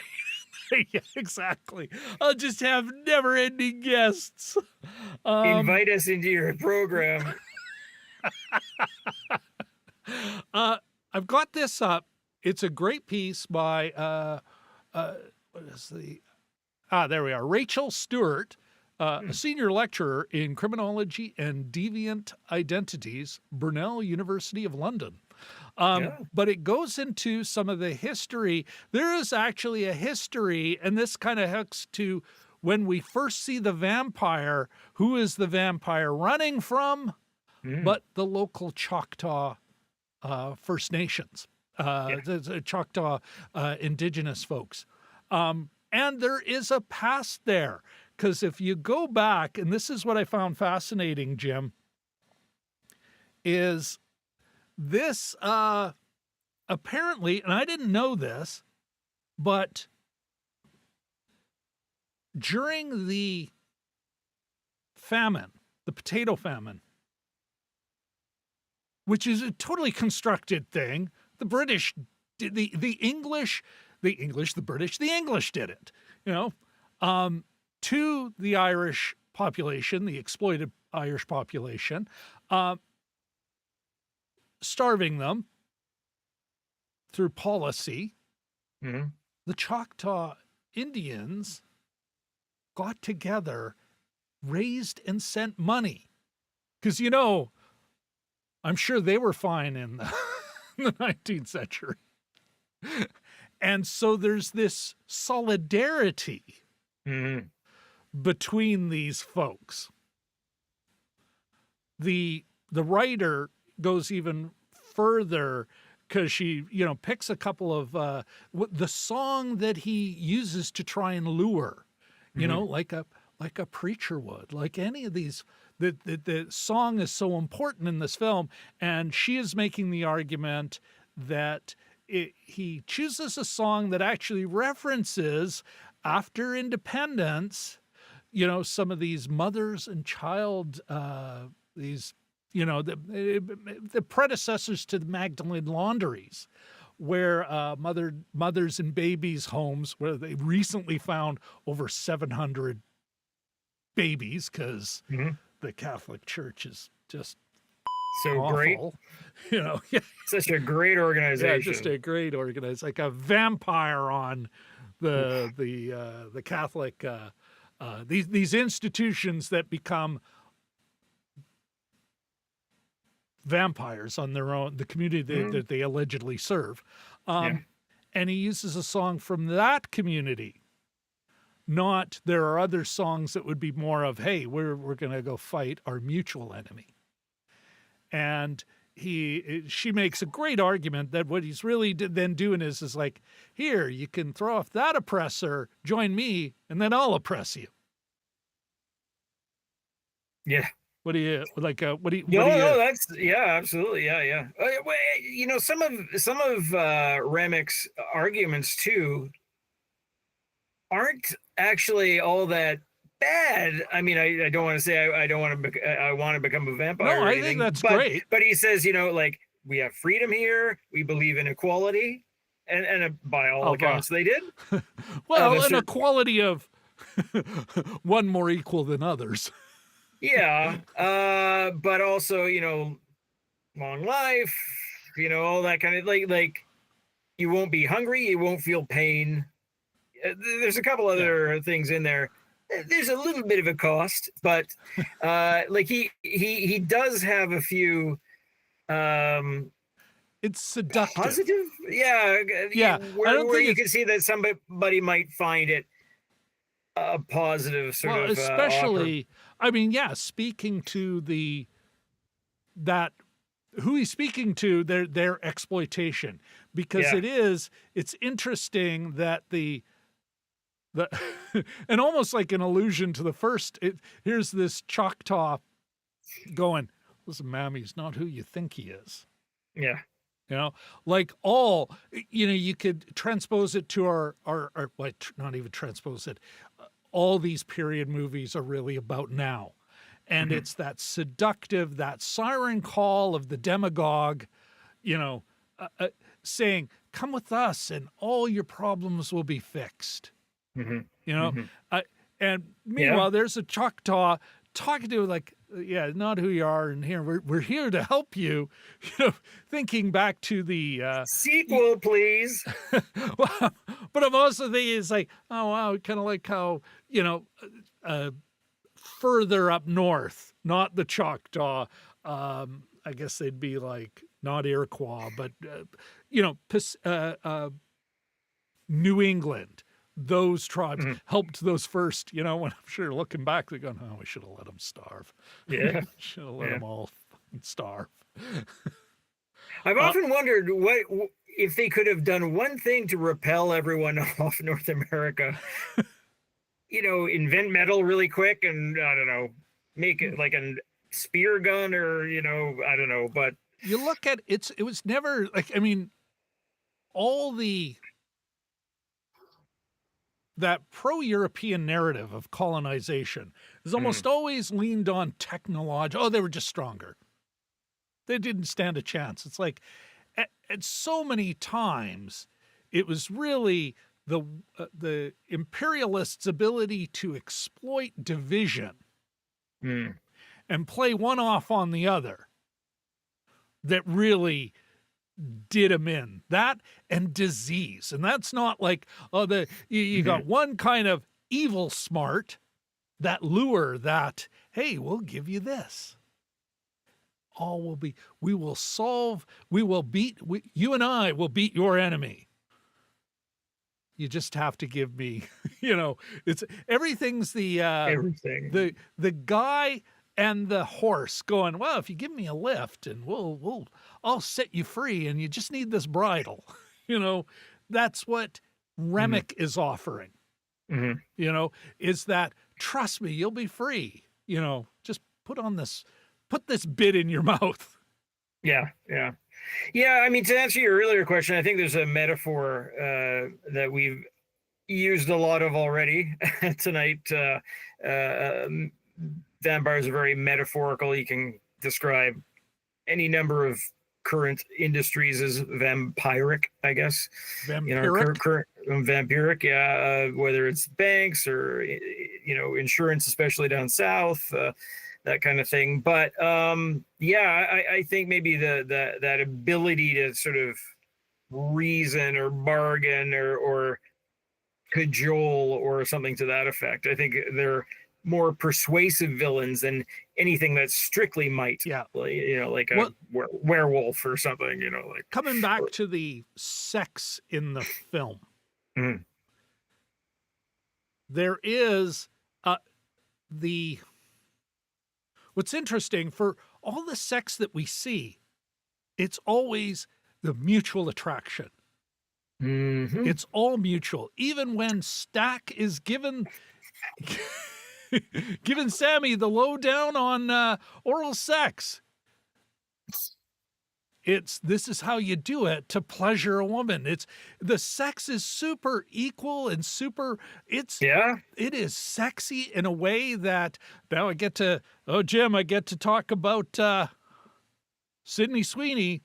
Yeah, exactly. I'll just have never-ending guests. Invite us into your program. I've got this up. It's a great piece by what is the there we are. Rachel Stewart, a senior lecturer in criminology and deviant identities, Brunel University of London. But it goes into some of the history. There is actually a history, and this kind of hooks to when we first see the vampire. Who is the vampire running from? But the local Choctaw First Nations, the Choctaw indigenous folks. And there is a past there, because if you go back, and this is what I found fascinating, Jim, is this apparently, and I didn't know this, but during the famine, the potato famine, which is a totally constructed thing, the British, the English did it, to the Irish population, the exploited Irish population, starving them through policy. The Choctaw Indians got together, raised and sent money. Because, I'm sure they were fine in the 19th century. And so there's this solidarity between these folks. The writer goes even further, because she, picks a couple of the song that he uses to try and lure, like a preacher would, like any of these. The song is so important in this film, and she is making the argument that he chooses a song that actually references, after independence, some of these mothers and child, these, the predecessors to the Magdalene laundries, where mothers and babies' homes, where they recently found over 700 babies, because the Catholic Church is just so awful. Great. Such a great organization. Yeah, just a great organization, like a vampire on the Catholic these institutions that become vampires on their own, the community that they allegedly serve. And he uses a song from that community. Not, there are other songs that would be more of, hey, we're going to go fight our mutual enemy. And she makes a great argument that what he's really then doing is like, here, you can throw off that oppressor, join me, and then I'll oppress you. Yeah. What do you like? No, that's absolutely, yeah. Some of Remek's arguments too aren't actually all that bad. I mean, I don't want to say I want to become a vampire. No, I think that's great. But he says, we have freedom here. We believe in equality, and by all accounts, they did. Well, an equality of one more equal than others. Yeah, but also, long life, all that kind of like you won't be hungry, you won't feel pain. There's a couple other things in there. There's a little bit of a cost, but like he does have a few. It's seductive. Positive, yeah. Where you can see that somebody might find it a positive sort of, especially. I mean, speaking to who he's speaking to, their exploitation, because it's interesting that the and almost like an allusion to the first. Here's this Choctaw going, listen, Mammy's not who you think he is. Yeah. You know, like you could transpose it to our not even transpose it. All these period movies are really about now. And it's that seductive, that siren call of the demagogue, saying, come with us and all your problems will be fixed. And meanwhile, there's a Choctaw talking to like, not who you are, and here we're here to help you. Thinking back to the sequel, please. Well, but I'm also thinking it's like, oh wow, kind of like how further up north, not the Choctaw. I guess they'd be like not Iroquois, but New England. Those tribes helped those first, when I'm sure looking back, they're going, oh, we should have let them starve. Yeah. Should have let them all starve. I've often wondered what if they could have done one thing to repel everyone off North America. Invent metal really quick and, I don't know, make it like a spear gun or, I don't know. But you look at it was never like, I mean, all that pro-European narrative of colonization is almost always leaned on technology. Oh, they were just stronger. They didn't stand a chance. It's like, at so many times, it was really the imperialists' ability to exploit division and play one off on the other that really did them in. That and disease. And that's not like, you got one kind of evil smart, that lure that, hey, we'll give you this. All will be, you and I will beat your enemy. You just have to give me, it's everything's everything. The guy and the horse going, well, if you give me a lift and I'll set you free and you just need this bridle. That's what Remick is offering. Is that, trust me, you'll be free. Just put this bit in your mouth. Yeah. I mean, to answer your earlier question, I think there's a metaphor that we've used a lot of already tonight. Vampires are very metaphorical. You can describe any number of current industries as vampiric, I guess. Vampiric? Vampiric, yeah. Whether it's banks or, insurance, especially down south, that kind of thing. But I think maybe that ability to sort of reason or bargain or cajole or something to that effect. I think they're more persuasive villains than anything that's strictly might. Yeah. Like a werewolf or something, like coming back to the sex in the film. There is what's interesting, for all the sex that we see, it's always the mutual attraction. It's all mutual. Even when Stack is giving Sammy the lowdown on oral sex, this is how you do it to pleasure a woman. The sex is super equal and it is sexy in a way that now I get to talk about Sydney Sweeney.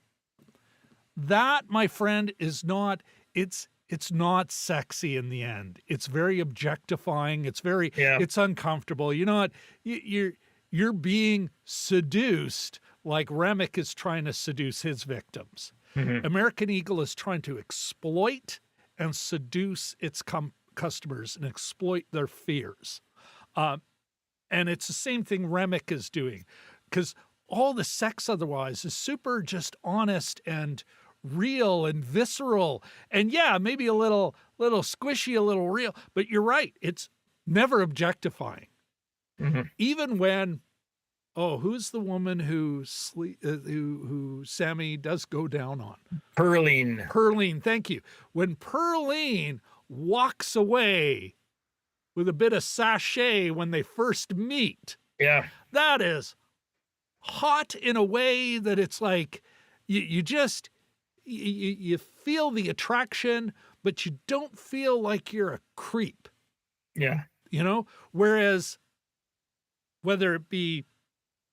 That, my friend, is not, it's not sexy in the end. It's very objectifying. It's uncomfortable. You're being seduced like Remick is trying to seduce his victims. American Eagle is trying to exploit and seduce its customers and exploit their fears. And it's the same thing Remick is doing, because all the sex otherwise is super just honest and real and visceral. And maybe a little squishy, a little real, but you're right. It's never objectifying. Even when, who's the woman who Sammy does go down on? Perline, thank you. When Perline walks away with a bit of sachet when they first meet, that is hot in a way that it's like you just you feel the attraction, but you don't feel like you're a creep. Yeah. You know, whereas whether it be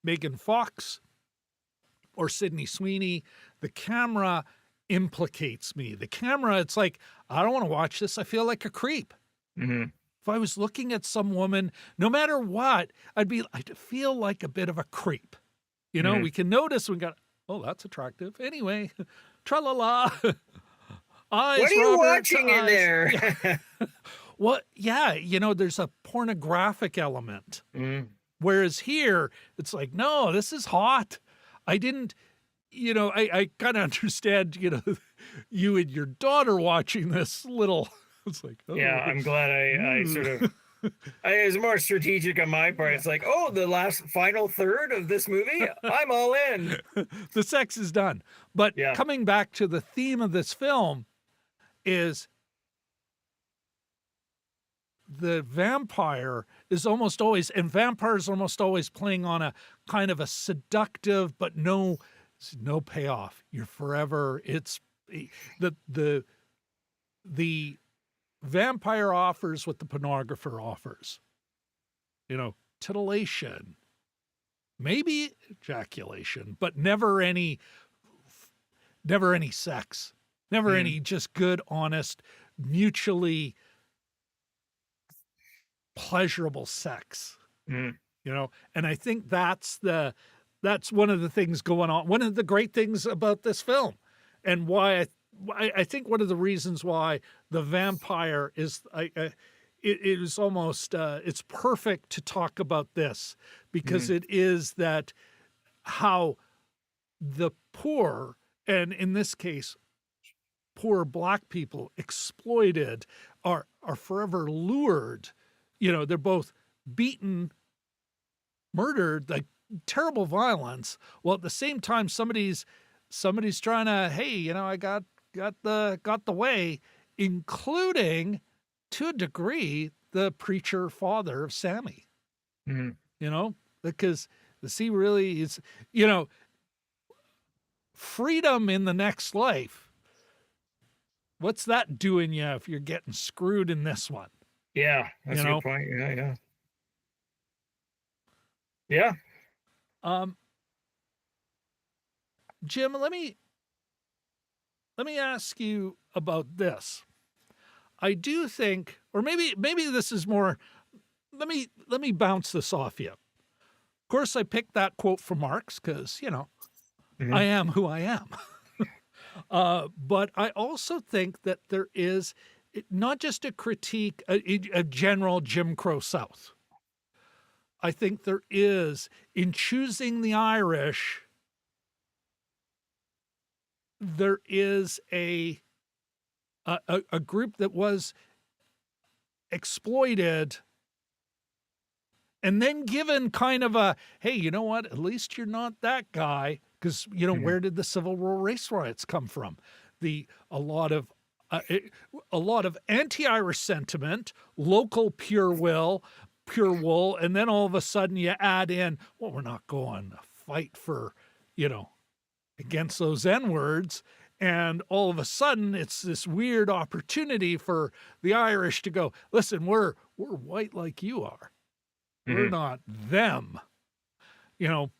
Megan Fox or Sydney Sweeney, the camera implicates me. The camera, it's like, I don't want to watch this. I feel like a creep. Mm-hmm. If I was looking at some woman, no matter what, I'd feel like a bit of a creep. You know, we can notice we got, oh, that's attractive. Anyway, tra-la-la. Eyes, what are you Robert, watching in there? Yeah. Well, yeah, you know, there's a pornographic element. Mm. Whereas here, it's like, no, this is hot. I didn't, you know, I kind of understand, you know, you and your daughter watching this little, it's like, oh. Yeah, I'm glad I sort of, it was more strategic on my part. It's like, oh, the final third of this movie, I'm all in. The sex is done. But yeah. Coming back to the theme of this film is the vampire is almost always, and vampires almost always playing on a kind of a seductive, but no payoff. You're forever. It's the vampire offers what the pornographer offers. You know, titillation, maybe ejaculation, but never any sex, never any just good, honest, mutually pleasurable sex. You know, and I think that's one of the things going on. One of the great things about this film, and why I think one of the reasons why the vampire is it is almost it's perfect to talk about this, because it is that how the poor, and in this case poor Black people, exploited, are forever lured. You know, they're both beaten, murdered, like terrible violence, while at the same time somebody's trying to, hey, you know, I got the way, including, to a degree, the preacher father of Sammy. You know, because the sea really is, you know, freedom in the next life. What's that doing you if you're getting screwed in this one? Yeah, that's a good point. Yeah. Jim, let me ask you about this. I do think, or maybe this is more, let me bounce this off you. Of course, I picked that quote from Marx because, you know, I am who I am. But I also think that there is not just a critique, a general Jim Crow South. I think there is, in choosing the Irish, there is a group that was exploited and then given kind of a, hey, you know what, at least you're not that guy. Because, you know, where did the Civil War race riots come from? A lot of anti-Irish sentiment, local pure wool, and then all of a sudden you add in, well, we're not going to fight for, you know, against those N-words, and all of a sudden it's this weird opportunity for the Irish to go, listen, we're white like you are. We're not them, you know.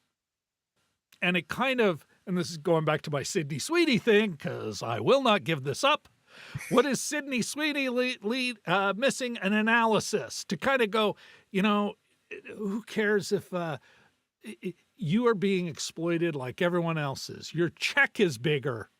And it kind of, and this is going back to my Sydney Sweeney thing, because I will not give this up. What is Sydney Sweeney missing? An analysis to kind of go, you know, who cares if you are being exploited like everyone else is? Your check is bigger,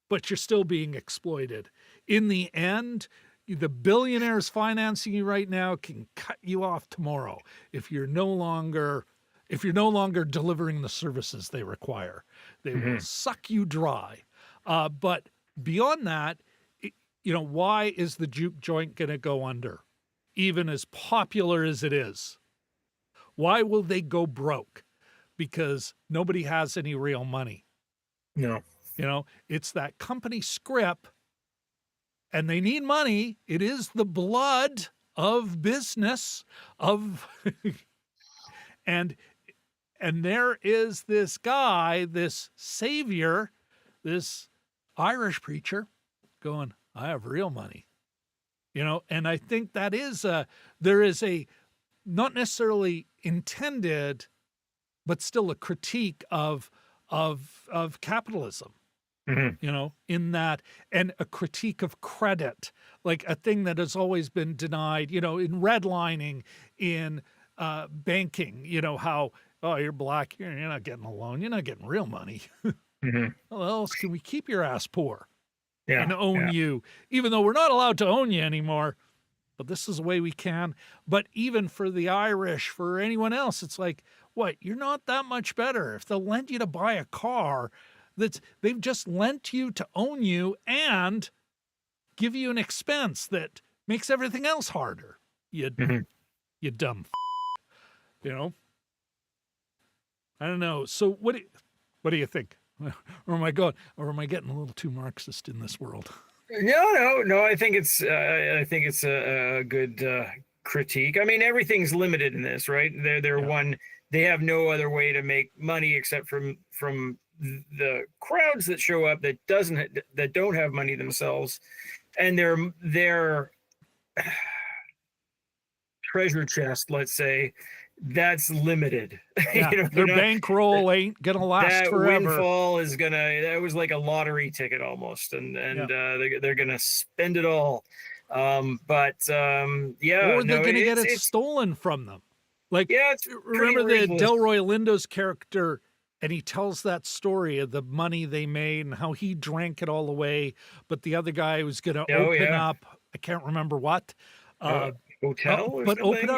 but you're still being exploited. In the end, the billionaires financing you right now can cut you off tomorrow if you're no longer delivering the services they require. They will suck you dry. But beyond that, you know, why is the juke joint going to go under, even as popular as it is? Why will they go broke? Because nobody has any real money. No. You know, it's that company script, and they need money. It is the blood of business, and And there is this guy, this savior, this Irish preacher going, I have real money, and I think that is there is a not necessarily intended, but still a critique of capitalism, in that, and a critique of credit, like a thing that has always been denied, in redlining, in banking, how, oh, you're black, you're not getting a loan, you're not getting real money. How else can we keep your ass poor and own you, even though we're not allowed to own you anymore? But this is a way we can. But even for the Irish, for anyone else, it's like, what? You're not that much better. If they'll lend you to buy a car, they've just lent you to own you and give you an expense that makes everything else harder. You dumb. I don't know. So what do you think? Or am I getting a little too Marxist in this world? No. I think it's a good critique. I mean, everything's limited in this, right? They have no other way to make money except from the crowds that show up that don't have money themselves, and their treasure chest, let's say, that's limited. Yeah, their bankroll ain't gonna last that forever. Windfall that was like a lottery ticket almost, and they're gonna spend it all. Or they're gonna get it stolen from them. Like, remember the Delroy Lindo's character, and he tells that story of the money they made and how he drank it all away, but the other guy was gonna open up, I can't remember what. Hotel or but something?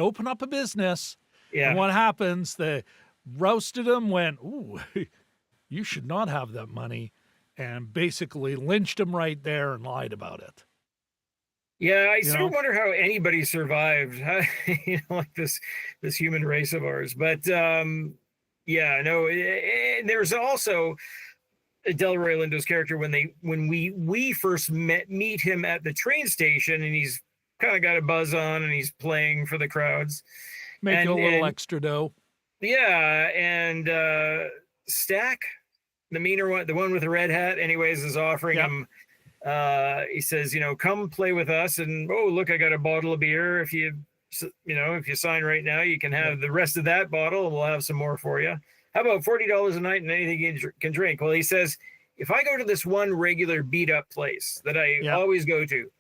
Open up a business. Yeah. And what happens? They roasted him, went, ooh, you should not have that money, and basically lynched him right there and lied about it. Yeah, I sort of wonder how anybody survived, like this human race of ours. But there's also Delroy Lindo's character when we first meet him at the train station, and he's kind of got a buzz on and he's playing for the crowds, make a little extra dough. Yeah, and Stack, the meaner one, the one with the red hat, anyways, is offering him. He says, come play with us, and look, I got a bottle of beer. If you sign right now, you can have the rest of that bottle, and we'll have some more for you. How about $40 a night and anything you can drink? Well, he says, if I go to this one regular beat up place that I always go to,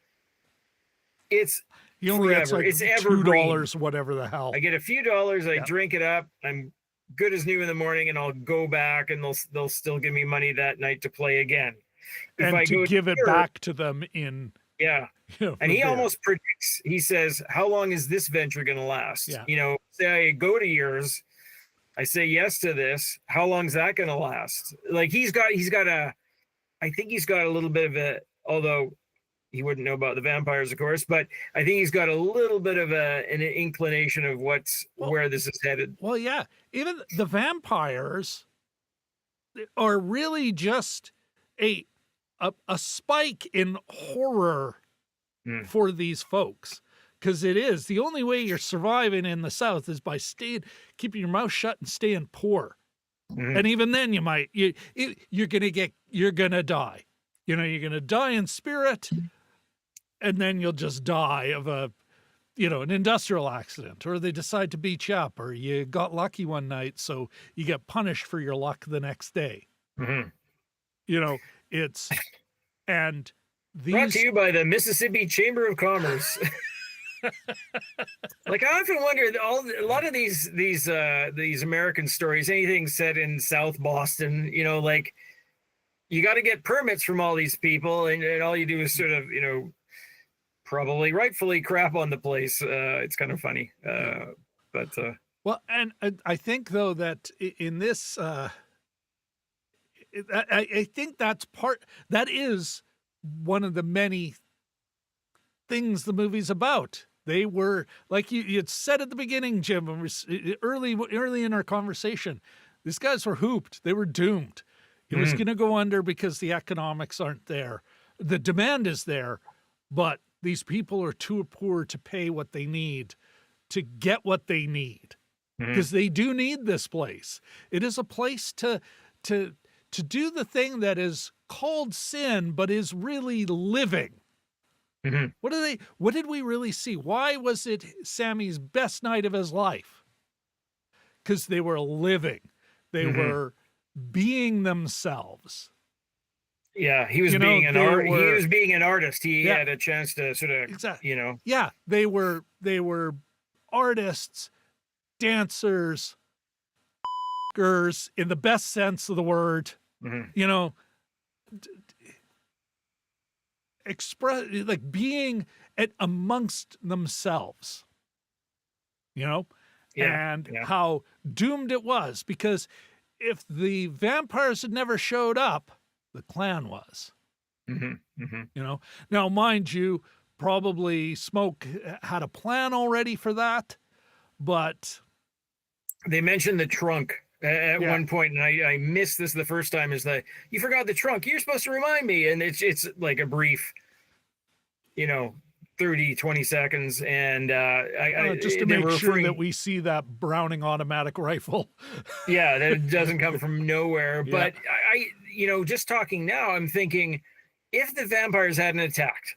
it's forever. It's $2, whatever the hell. I get a few dollars, I drink it up, I'm good as new in the morning, and I'll go back, and they'll still give me money that night to play again. And to give it back to them in and he almost predicts. He says, how long is this venture going to last? Say I go to yours, I say yes to this, how long is that going to last? Like I think he's got a little bit of a, although he wouldn't know about the vampires, of course, but I think he's got a little bit of an inclination of where this is headed. Well, yeah, even the vampires are really just a spike in horror for these folks, because it is the only way you're surviving in the South is by keeping your mouth shut and staying poor. And even then you're gonna die. You're gonna die in spirit, and then you'll just die of an industrial accident, or they decide to beat you up, or you got lucky one night, so you get punished for your luck the next day. It's, and these, brought to you by the Mississippi Chamber of Commerce. Like, I often wonder, a lot of these American stories, anything set in South Boston, like, you got to get permits from all these people, and all you do is sort of, probably rightfully crap on the place. It's kind of funny, but well, and I think though that in this. I think that is one of the many things the movie's about. They were, like you had said at the beginning, Jim, early in our conversation, these guys were hooped. They were doomed. It was going to go under because the economics aren't there. The demand is there, but these people are too poor to pay what they need to get what they need. because they do need this place. It is a place to do the thing that is called sin, but is really living. Mm-hmm. What did we really see? Why was it Sammy's best night of his life? Because they were living. They were being themselves. Yeah, he was being an he was being an artist. He had a chance to sort of, exactly. Yeah, they were artists, dancers, in the best sense of the word. Express, like, being amongst themselves. How doomed it was, because if the vampires had never showed up, the clan was. Now, mind you, probably Smoke had a plan already for that, but they mentioned the trunk at one point, and I missed this the first time. Is that you forgot the trunk? You're supposed to remind me, and it's like a brief, 30-20 seconds, and just to make sure that we see that Browning automatic rifle. Yeah, that it doesn't come from nowhere. But I just talking now, I'm thinking, if the vampires hadn't attacked,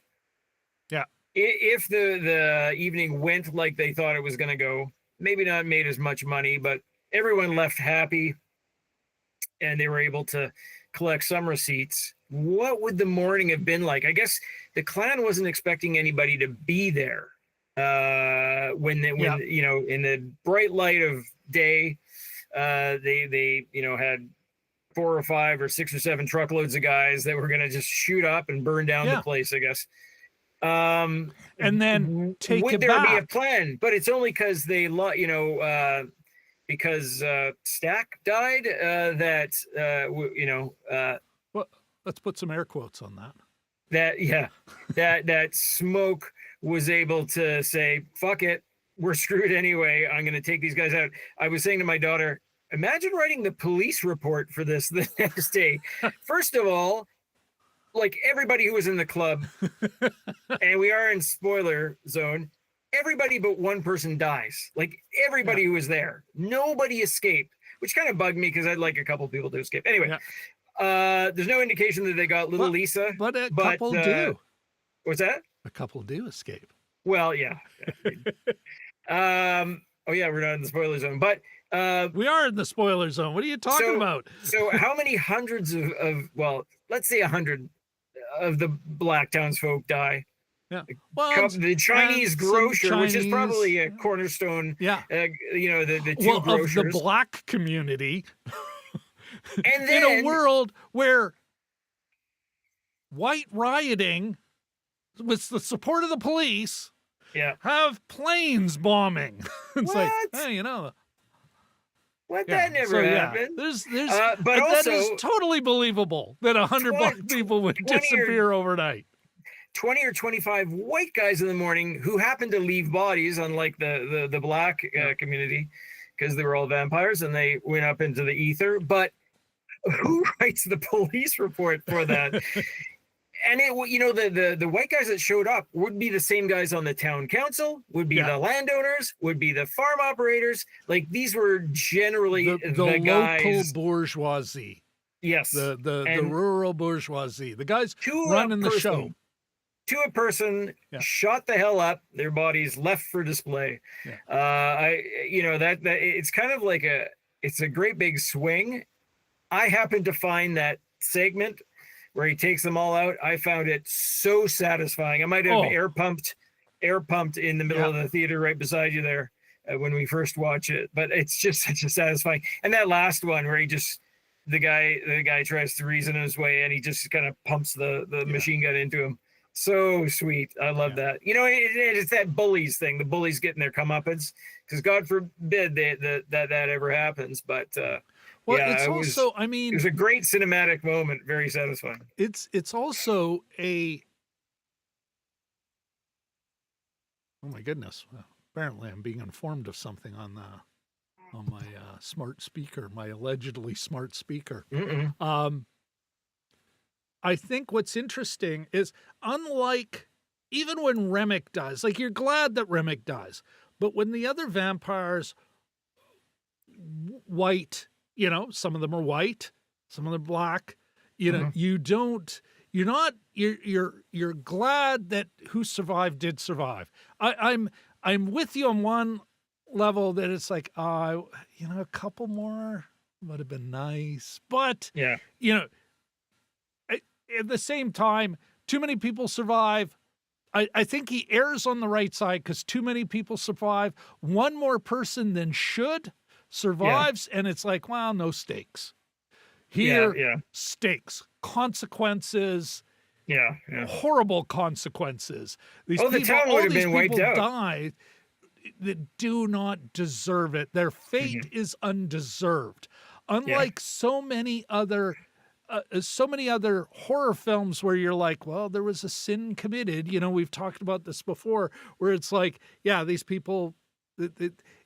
if the evening went like they thought it was going to go, maybe not made as much money, but everyone left happy, and they were able to collect some receipts, what would the morning have been like? I guess the clan wasn't expecting anybody to be there when in the bright light of day. They had 4 or 5 or 6 or 7 truckloads of guys that were going to just shoot up and burn down the place, I guess. And then would there be a plan? But it's only because they because Stack died that well, let's put some air quotes on that. That Smoke was able to say, fuck it, we're screwed anyway, I'm going to take these guys out. I was saying to my daughter, imagine writing the police report for this the next day. First of all, like, everybody who was in the club, and we are in spoiler zone, everybody but one person dies. Like, everybody who was there, nobody escaped, which kind of bugged me because I'd like a couple people to escape. Anyway, there's no indication that they got little Lisa. But a couple do. What's that? A couple do escape. Well, yeah. Oh, yeah, we're not in the spoiler zone, but we are in the spoiler zone. What are you talking about? So how many hundreds of well, let's say 100 of the Black Townsfolk die? Yeah. Well, the Chinese grocer, which is probably a cornerstone. Yeah. The two grocers of the black community. And then, in a world where white rioting with the support of the police have planes bombing. It's like, hey, what? That never happened. There's but also, that is totally believable that 100 black people would disappear overnight. 20 or 25 white guys in the morning who happened to leave bodies, unlike the black community, because they were all vampires and they went up into the ether. But who writes the police report for that? And the white guys that showed up would be the same guys on the town council, would be the landowners, would be the farm operators. Like, these were generally the guys, local bourgeoisie. Yes, the rural bourgeoisie, the guys running the show. To a person, shot the hell up, their bodies left for display. That it's kind of like it's a great big swing. I happened to find that segment where he takes them all out. I found it so satisfying. I might have air pumped in the middle of the theater right beside you there when we first watch it. But it's just such a satisfying. And that last one where the guy tries to reason his way and he just kind of pumps the machine gun into him. So sweet. I love that. It's that bullies thing. The bullies getting their comeuppance, because God forbid that ever happens. But it was a great cinematic moment. Very satisfying. It's also a, oh my goodness. Apparently I'm being informed of something on my smart speaker, my allegedly smart speaker. I think what's interesting is, unlike, even when Remick dies, like, you're glad that Remick dies, but when the other vampires white, some of them are white, some of them are black. You're glad that who survived did survive. I'm with you on one level that it's like, a couple more would have been nice, but Yeah. At the same time, too many people survive. I think he errs on the right side because too many people survive. One more person than should survives, and it's like, well, no stakes. Here, stakes, consequences, horrible consequences. The town would have been wiped out. Die that do not deserve it. Their fate is undeserved. Unlike so many other horror films where you're like, well, there was a sin committed. We've talked about this before, where it's like, yeah, these people,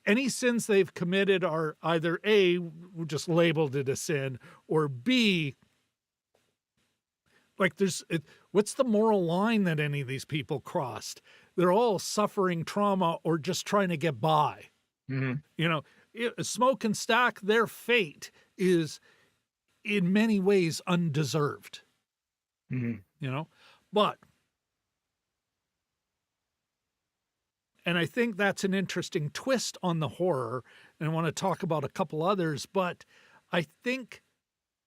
any sins they've committed are either A, just labeled it a sin, or B, like what's the moral line that any of these people crossed? They're all suffering trauma or just trying to get by. Smoke and Stack, their fate is in many ways undeserved, but, and I think that's an interesting twist on the horror, and I want to talk about a couple others, but I think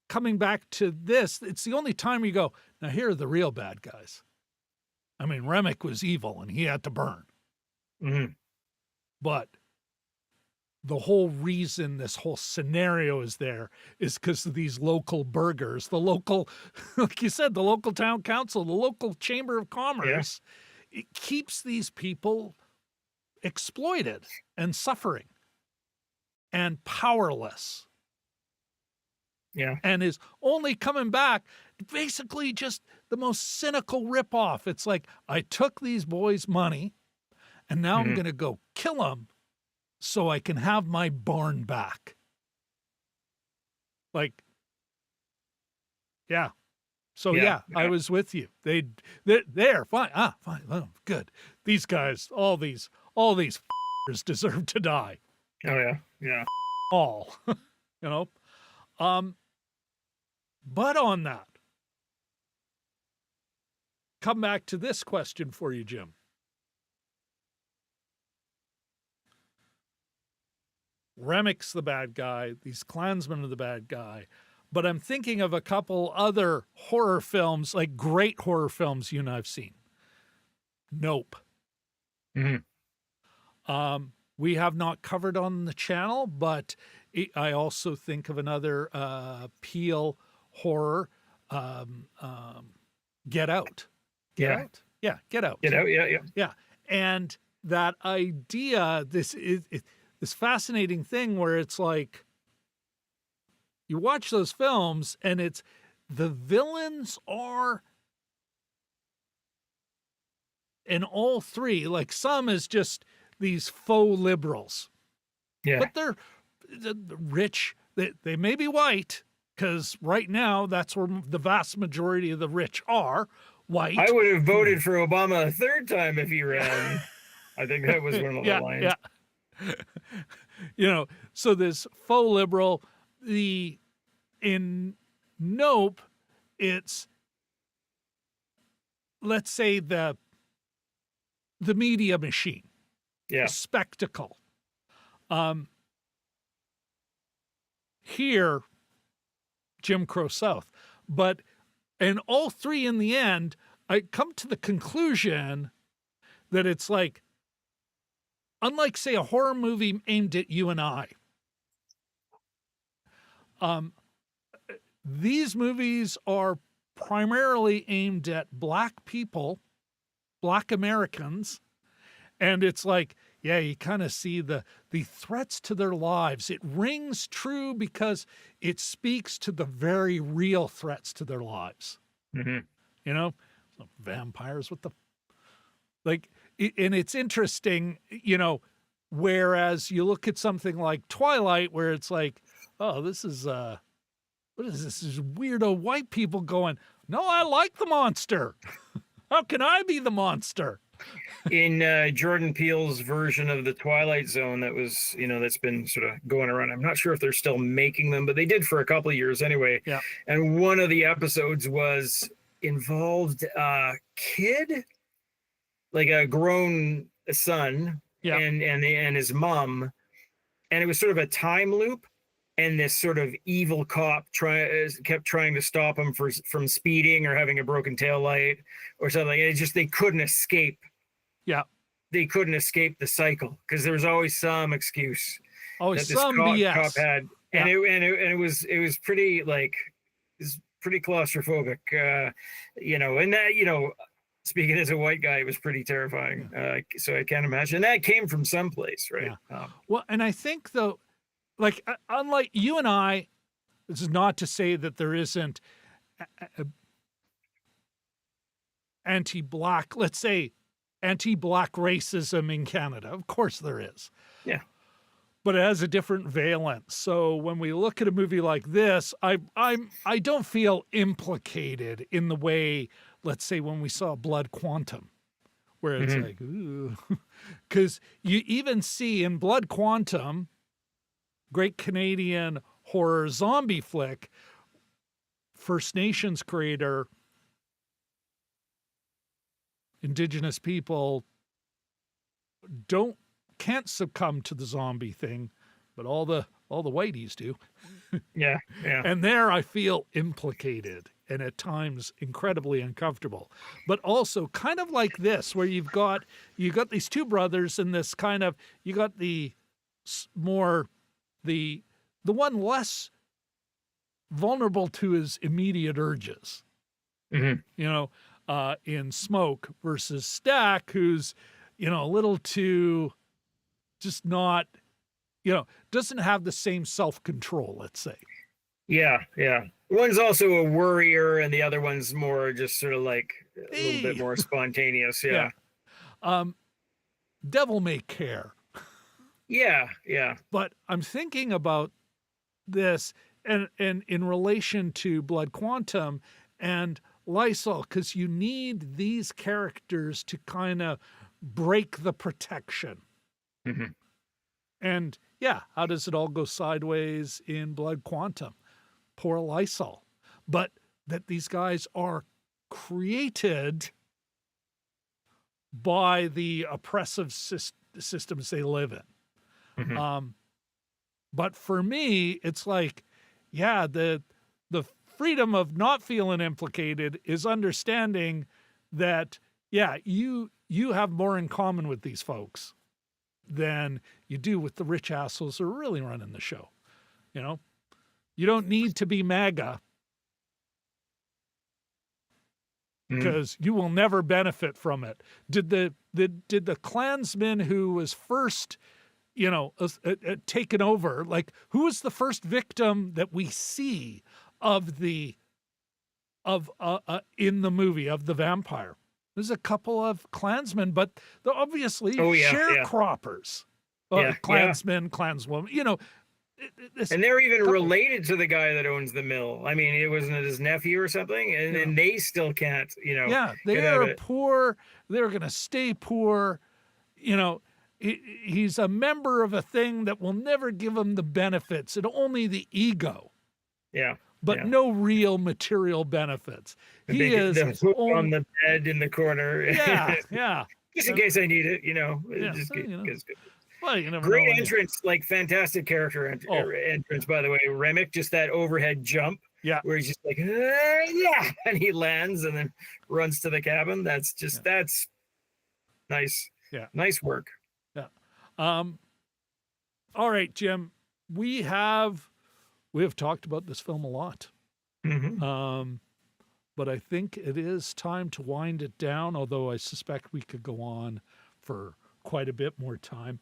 coming back to this, it's the only time you go, now here are the real bad guys. I mean, Remick was evil and he had to burn, but the whole reason this whole scenario is there is because of these local burgers, the local, like you said, the local town council, the local chamber of commerce. It keeps these people exploited and suffering and powerless. And is only coming back basically just the most cynical ripoff. It's like, I took these boys' money and now I'm going to go kill them so I can have my barn back. Like, yeah. So I was with you. They're fine. Fine. Oh, good. These guys, all these deserve to die. Oh yeah. All, but on that, come back to this question for you, Jim. Remick's the bad guy. These Klansmen are the bad guy. But I'm thinking of a couple other horror films, like great horror films you and I've seen. Nope. We have not covered on the channel, but I also think of another Peele horror, Get Out. Get Out? Yeah, Get Out. Get Out, yeah. Yeah, and that idea, this fascinating thing where it's like, you watch those films and it's, the villains are, in all three, like some is just these faux liberals. Yeah. But they're rich. They may be white, because right now that's where the vast majority of the rich are, white. I would have voted for Obama a third time if he ran. I think that was one of the lines. Yeah. So this faux liberal, in Nope, it's, let's say, the media machine. Yeah. Spectacle. Here, Jim Crow South. But in all three, in the end, I come to the conclusion that it's like, unlike, say, a horror movie aimed at you and I, these movies are primarily aimed at Black people, Black Americans, and it's like, yeah, you kind of see the threats to their lives. It rings true because it speaks to the very real threats to their lives. Vampires with the, like, and it's interesting, whereas you look at something like Twilight, where it's like, oh, this is, what is this? This is weirdo white people going, no, I like the monster. How can I be the monster? in Jordan Peele's version of the Twilight Zone that was, that's been sort of going around. I'm not sure if they're still making them, but they did for a couple of years anyway. Yeah. And one of the episodes involved a kid, like a grown son, Yeah. and his mom, and it was sort of a time loop. And this sort of evil cop kept trying to stop him from speeding or having a broken tail light or something. And they couldn't escape. Yeah. They couldn't escape the cycle because there was always some excuse Always that this some BS. cop had, and Yeah. it was pretty pretty claustrophobic, and that speaking as a white guy, it was pretty terrifying. So I can't imagine. And that came from someplace, right? Yeah. Well, and I think though, like unlike you and I, this is not to say that there isn't anti-black, let's say anti-black racism in Canada. Of course there is. Yeah. But it has a different valence. So when we look at a movie like this, I don't feel implicated in the way, let's say, when we saw Blood Quantum, where it's like, ooh, because you even see in Blood Quantum, great Canadian horror zombie flick, First Nations creator, Indigenous people can't succumb to the zombie thing, but all the whiteys do. Yeah. And there I feel implicated and at times incredibly uncomfortable. But also kind of like this, where you got these two brothers and this kind of, you got the one less vulnerable to his immediate urges. In Smoke versus Stack, who's, a little too just not, doesn't have the same self-control, let's say. Yeah. One's also a worrier and the other one's more just sort of like a little bit more spontaneous. Yeah. Devil may care. Yeah. But I'm thinking about this and in relation to Blood Quantum and Lysol, because you need these characters to kind of break the protection. And how does it all go sideways in Blood Quantum? Poor Lysol. But that these guys are created by the oppressive systems they live in. But for me, it's like, the freedom of not feeling implicated is understanding that, you have more in common with these folks than you do with the rich assholes who are really running the show. You don't need to be MAGA because you will never benefit from it. Did the Klansman who was first, taken over, like who was the first victim that we see of in the movie of the vampire? There's a couple of Klansmen, but they're obviously sharecroppers. Klansmen, Klanswoman, and they're even related to the guy that owns the mill. I mean, it wasn't his nephew or something, and they still can't, they are poor. They're going to stay poor. He's a member of a thing that will never give him the benefits and only the ego. But no real material benefits. He is on the bed in the corner. Just in case I need it, Well, you never great know entrance, like fantastic character entrance, by the way. Remick, just that overhead jump. Where he's just like, and he lands and then runs to the cabin. That's nice. Nice work. All right, Jim. We have talked about this film a lot. But I think it is time to wind it down, although I suspect we could go on for quite a bit more time.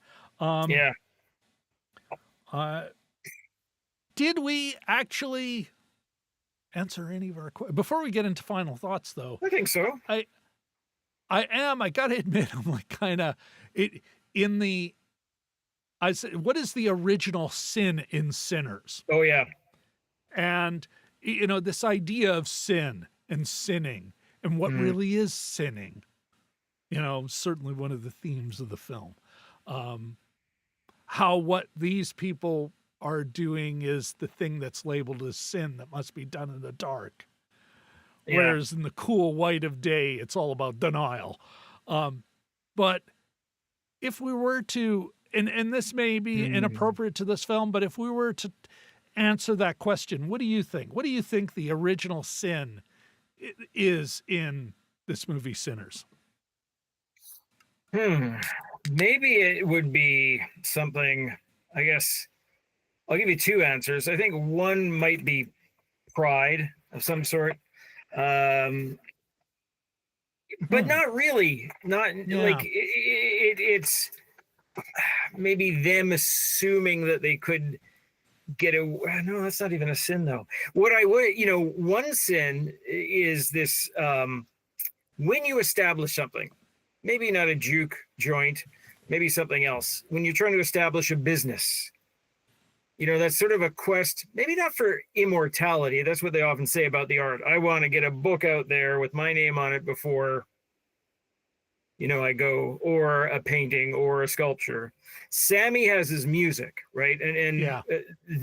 Did we actually answer any of our questions? Before we get into final thoughts, though, I think so. I got to admit, I'm like kind of in the. I said, what is the original sin in Sinners? Oh yeah, and this idea of sin and sinning and what really is sinning. certainly one of the themes of the film. How what these people are doing is the thing that's labeled as sin that must be done in the dark. Yeah. Whereas in the cool light of day, it's all about denial. But if we were to, and this may be inappropriate to this film, but if we were to answer that question, what do you think? What do you think the original sin is in this movie, Sinners? Maybe it would be something, I guess, I'll give you two answers. I think one might be pride of some sort. But not really. Not like it's maybe them assuming that they could get a. No, that's not even a sin though. What I would, one sin is this: when you establish something, maybe not a juke joint, maybe something else. When you're trying to establish a business. That's sort of a quest, maybe not for immortality. That's what they often say about the art. I want to get a book out there with my name on it before, I go, or a painting or a sculpture. Sammy has his music, right? And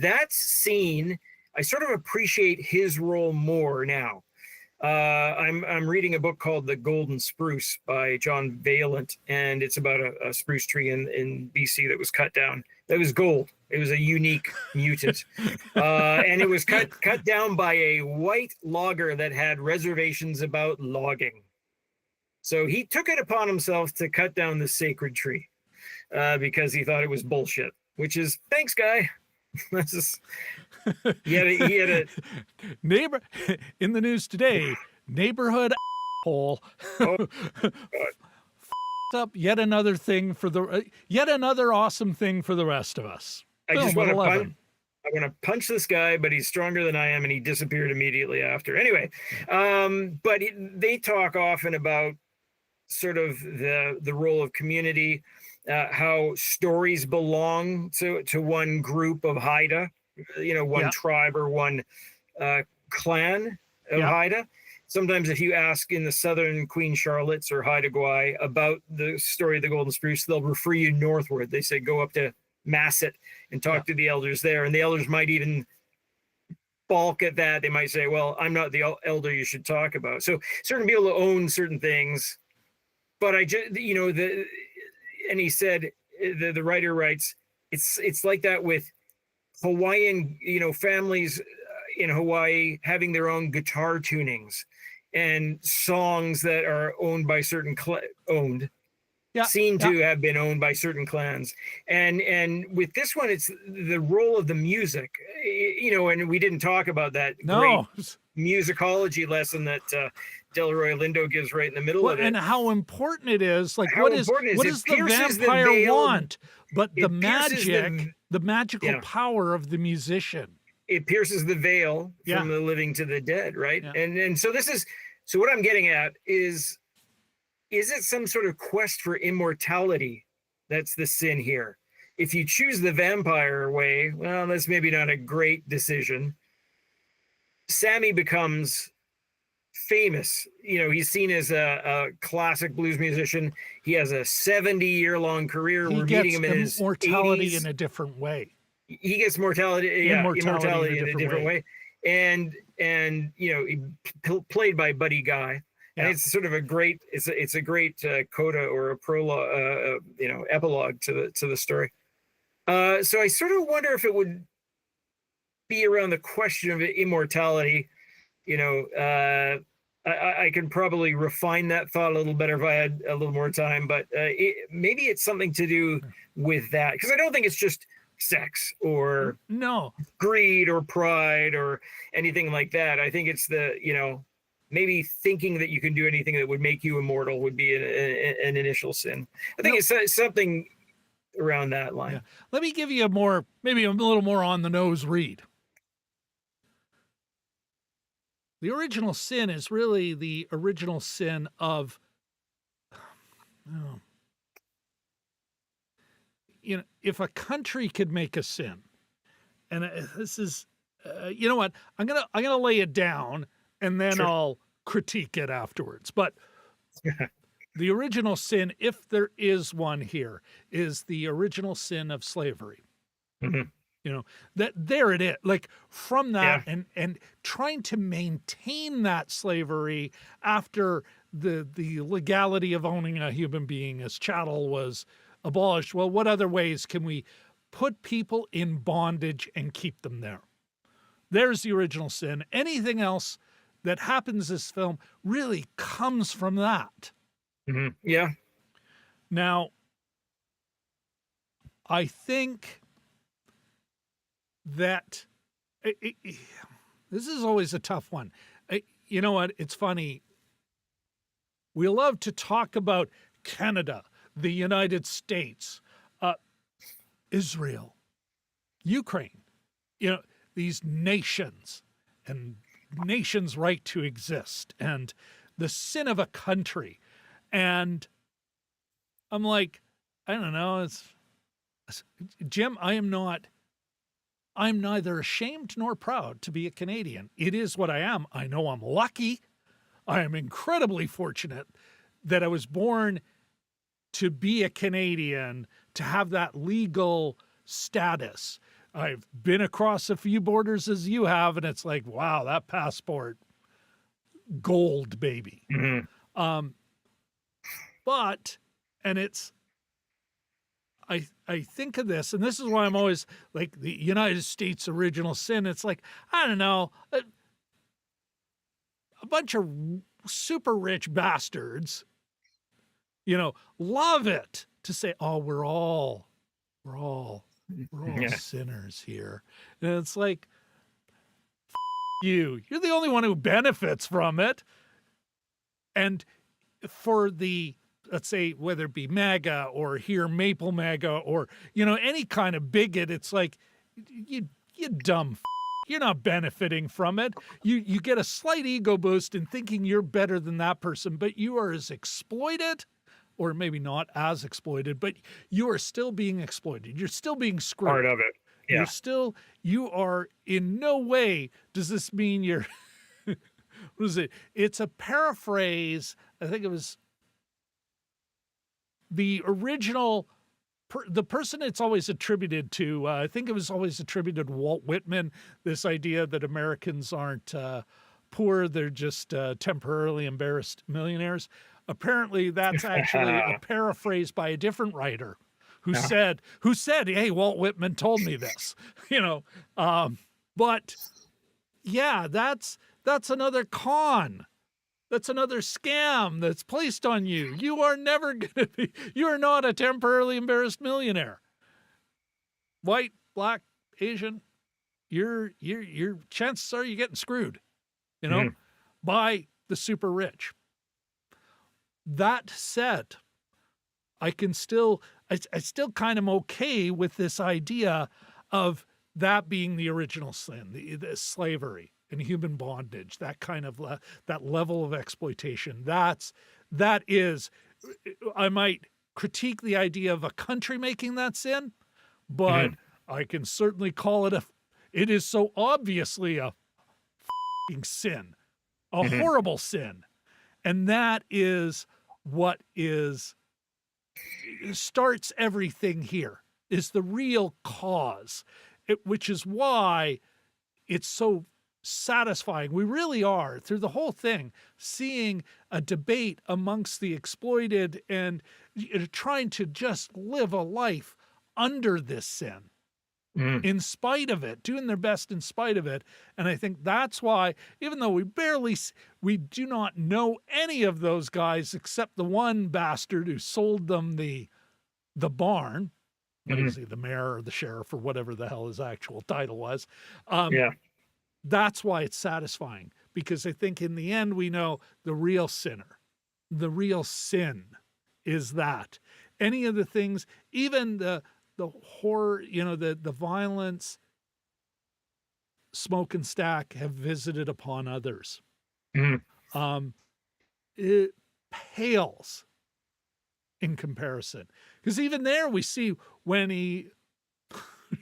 that scene, I sort of appreciate his role more now. I'm reading a book called The Golden Spruce by John Vaillant, and it's about a spruce tree in BC that was cut down. That was gold. It was a unique mutant, and it was cut down by a white logger that had reservations about logging. So he took it upon himself to cut down the sacred tree because he thought it was bullshit. Which is, thanks, guy. That's just, he had a neighbor in the news today. Neighborhood hole. Up yet another thing for yet another awesome thing for the rest of us. I just want to punch this guy, but he's stronger than I am, and he disappeared immediately after. Anyway, but they talk often about sort of the role of community, how stories belong to one group of Haida, one tribe or one clan of Haida. Sometimes if you ask in the southern Queen Charlotte's or Haida Gwaii about the story of the Golden Spruce, they'll refer you northward. They say go up to Masset and talk to the elders there. And the elders might even balk at that. They might say, well, I'm not the elder you should talk about. So certain people own certain things. But I just, and he said, the writer writes, it's like that with Hawaiian, families in Hawaii having their own guitar tunings and songs that are owned by certain seen to have been owned by certain clans. And with this one, it's the role of the music, and we didn't talk about that great musicology lesson that Delroy Lindo gives right in the middle of it. And how important it is. Like, what does the vampire want? But the magic, the magical power of the musician. It pierces the veil from the living to the dead, right? Yeah. And so so what I'm getting at is it some sort of quest for immortality that's the sin here? If you choose the vampire way, well, that's maybe not a great decision. Sammy becomes famous. He's seen as a classic blues musician. He has a 70-year-long career. We're meeting him in his immortality 80s. in a different way. He gets immortality in a different way. And he played by Buddy Guy. And it's sort of a great, it's a great coda or a prologue, epilogue to the story. So I sort of wonder if it would be around the question of immortality. I can probably refine that thought a little better if I had a little more time, but maybe it's something to do with that, because I don't think it's just sex or greed or pride or anything like that. I think it's maybe thinking that you can do anything that would make you immortal would be an initial sin. I think it's something around that line. Yeah. Let me give you maybe a little more on the nose read. The original sin is really the original sin of, if a country could make a sin, and this is, you know what, I'm gonna lay it down, and then I'll critique it afterwards. But The original sin, if there is one here, is the original sin of slavery. You know, that there it is. Like from that and trying to maintain that slavery after the legality of owning a human being as chattel was abolished. Well, what other ways can we put people in bondage and keep them there? There's the original sin. Anything else that happens in this film really comes from that. Yeah. Now, I think that this is always a tough one. You know what? It's funny. We love to talk about Canada, the United States, Israel, Ukraine, you know, these nations and nations' right to exist and the sin of a country. And I'm like, I don't know. Jim, I'm neither ashamed nor proud to be a Canadian. It is what I am. I know I'm lucky. I am incredibly fortunate that I was born to be a Canadian, to have that legal status. I've been across a few borders as you have, and it's like, wow, that passport, gold, baby. But, and it's, I think of this, and this is why I'm always like the United States original sin. It's like, I don't know, a bunch of super rich bastards, you know, love it to say, oh, we're all sinners here. And it's like, you're the only one who benefits from it. And for the, let's say, whether it be MAGA or here Maple MAGA or, you know, any kind of bigot, it's like, you dumb you're not benefiting from it. You get a slight ego boost in thinking you're better than that person, but you are as exploited, or maybe not as exploited, but you are still being exploited. You're still being screwed. Part of it. Yeah. You are in no way does this mean you're, what is it? It's a paraphrase. I think it was the original, the person it's always attributed to, I think it was always attributed to Walt Whitman, this idea that Americans aren't poor, they're just temporarily embarrassed millionaires. Apparently that's actually a paraphrase by a different writer who said, hey, Walt Whitman told me this, you know. But yeah, that's another con. That's another scam that's placed on you. You are never going to be, you are not a temporarily embarrassed millionaire. White, black, Asian, your chances are you're getting screwed, you know, by the super rich. That said, I still kind of okay with this idea of that being the original sin, the slavery and human bondage, that kind of that level of exploitation. That is, I might critique the idea of a country making that sin, but I can certainly call it it is so obviously a sin, a horrible sin. And that is what starts everything here, is the real cause, which is why it's so satisfying. We really are, through the whole thing, seeing a debate amongst the exploited and trying to just live a life under this sin. In spite of it, doing their best in spite of it. And I think that's why, even though we do not know any of those guys except the one bastard who sold them the barn, what is he, the mayor or the sheriff or whatever the hell his actual title was. That's why it's satisfying, because I think in the end we know the real sinner, the real sin is that. Any of the things, even the horror, you know, the violence, Smoke and Stack have visited upon others. It pales in comparison, because even there we see when he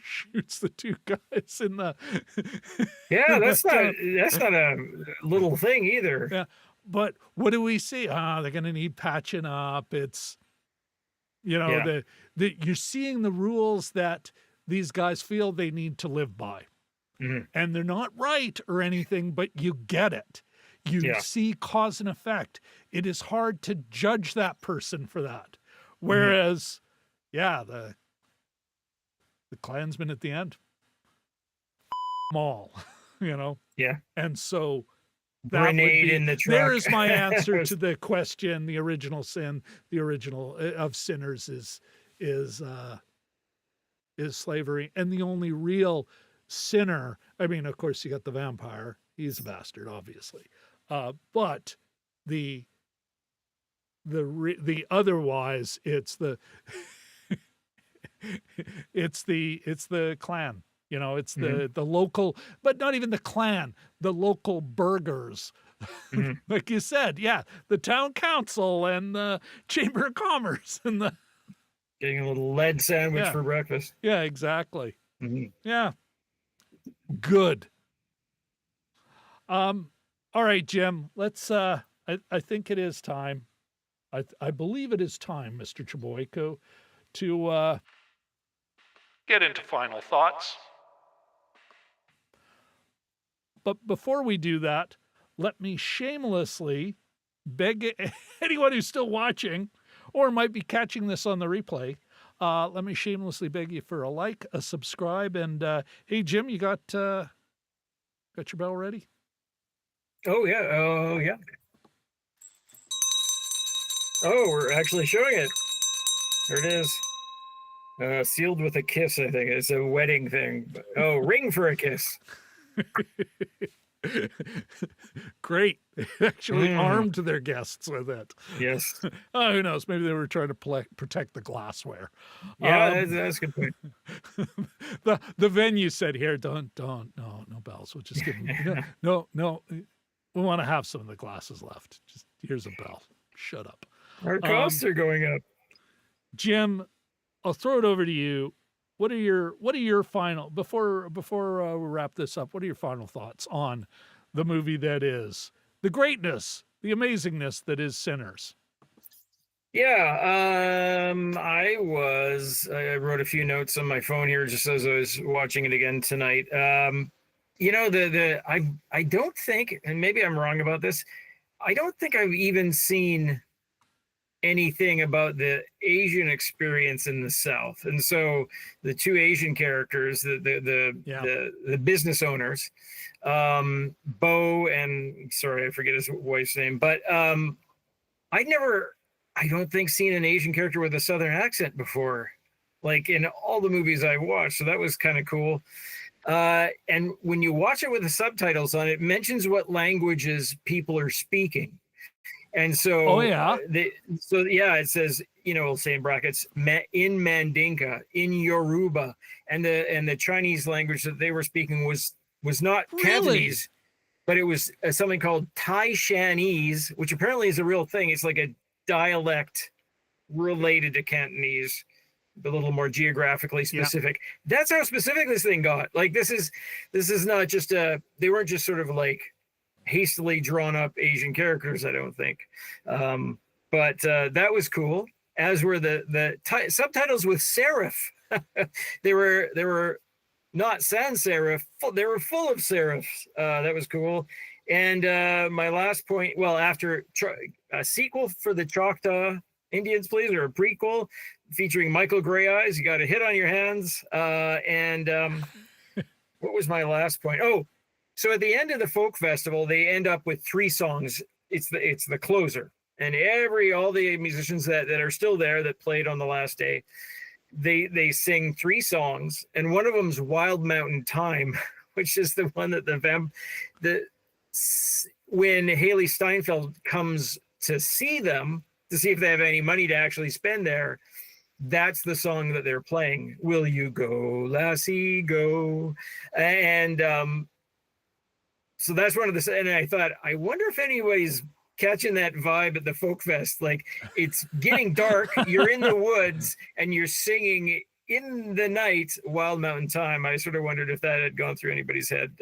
shoots the two guys in the that's not a little thing either. Yeah, But what do we see? They're going to need patching up. It's, you're seeing the rules that these guys feel they need to live by. Mm-hmm. And they're not right or anything, but you get it. You see cause and effect. It is hard to judge that person for that. Whereas, the Klansmen at the end, all, Yeah. And so that grenade in the truck. There is my answer to the question. The original sin, the original of sinners is slavery, and the only real sinner. I mean, of course, you got the vampire. He's a bastard, obviously, but the otherwise, it's the it's the clan. It's the local, but not even the clan, the local burghers. Like you said, the town council and the chamber of commerce and the getting a little lead sandwich for breakfast. Yeah, exactly. Yeah. Good. All right, Jim, let's, I think it is time. I believe it is time, Mr. Chaboyko, to get into final thoughts. But before we do that, let me shamelessly beg anyone who's still watching or might be catching this on the replay, let me shamelessly beg you for a like, a subscribe, and hey, Jim, you got your bell ready? Oh, yeah. Oh, we're actually showing it. There it is. Sealed with a kiss, I think. It's a wedding thing. Oh, ring for a kiss. Great. They actually armed their guests with it. Yes. Who knows? Maybe they were trying to protect the glassware. Yeah, that's a good point. The venue said, here, no bells. We'll just give them, no. We want to have some of the glasses left. Just here's a bell. Shut up. Our costs are going up. Jim, I'll throw it over to you. What are your final, before we wrap this up, what are your final thoughts on the movie that is the greatness, the amazingness that is Sinners? Yeah, I wrote a few notes on my phone here just as I was watching it again tonight. I don't think, and maybe I'm wrong about this, I don't think I've even seen anything about the Asian experience in the South. And so the two Asian characters, the business owners, Bo and sorry, I forget his wife's name, but I don't think seen an Asian character with a Southern accent before, like in all the movies I watched. So that was kind of cool. And when you watch it with the subtitles on, it mentions what languages people are speaking. And so, it says, we'll say in brackets, in Mandinka, in Yoruba, and the Chinese language that they were speaking was not Cantonese, but it was something called Tai-Shanese, which apparently is a real thing. It's like a dialect related to Cantonese, a little more geographically specific. Yeah. That's how specific this thing got. Like this is not just they weren't just sort of like hastily drawn up Asian characters, I don't think. But that was cool, as were the subtitles with serif. they were not sans serif, they were full of serifs. That was cool. And my last point, well, after a sequel for the Choctaw Indians, please, or a prequel featuring Michael Grey Eyes, you got a hit on your hands. And what was my last point? Oh, so at the end of the folk festival, they end up with 3 songs. It's the closer, and all the musicians that are still there that played on the last day, they sing 3 songs, and one of them's Wild Mountain Time, which is the one that when Haley Steinfeld comes to see them to see if they have any money to actually spend there, that's the song that they're playing. Will you go, lassie, go? And so that's one of the, and I thought, I wonder if anybody's catching that vibe at the folk fest. Like, it's getting dark, you're in the woods, and you're singing in the night Wild Mountain Time. I sort of wondered if that had gone through anybody's head.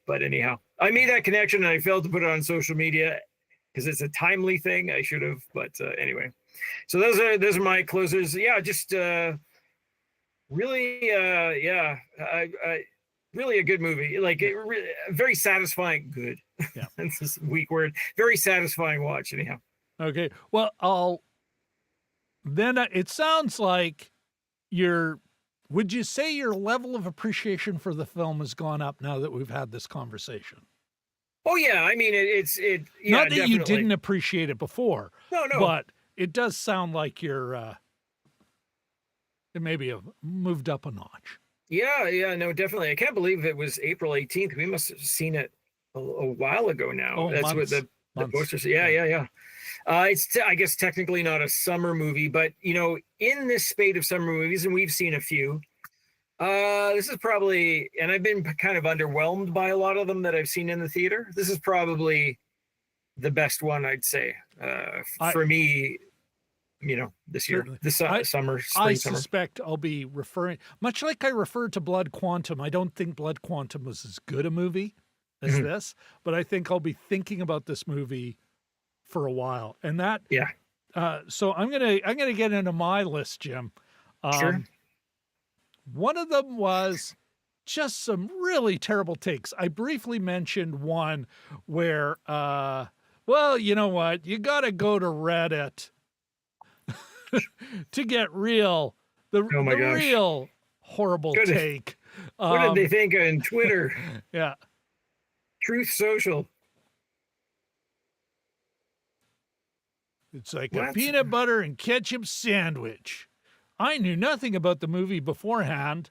But anyhow, I made that connection and I failed to put it on social media. because it's a timely thing. I should have, but anyway. So those are my closers. Yeah, just really, yeah, really a good movie. Like very satisfying. Good. Yeah. That's this weak word. Very satisfying watch. Anyhow. Okay. Well, then it sounds like would you say your level of appreciation for the film has gone up now that we've had this conversation? Oh yeah, I mean yeah, not that definitely. You didn't appreciate it before. No, but it does sound like you're it maybe have moved up a notch. Yeah, no, definitely. I can't believe it was April 18th. We must have seen it a while ago now. Oh, that's months, what the posters. Yeah. It's I guess technically not a summer movie, but in this spate of summer movies, and we've seen a few. This is probably, and I've been kind of underwhelmed by a lot of them that I've seen in the theater. This is probably the best one, I'd say, for me. This year, summer, spring, summer. Suspect I'll be referring, much like I referred to Blood Quantum. I don't think Blood Quantum was as good a movie as this, but I think I'll be thinking about this movie for a while. And that, yeah. So I'm gonna get into my list, Jim. Sure. One of them was just some really terrible takes. I briefly mentioned one where, well, you know what? You got to go to Reddit to get real, the real horrible take. What did they think on Twitter? Yeah. Truth Social. It's like a peanut butter and ketchup sandwich. I knew nothing about the movie beforehand,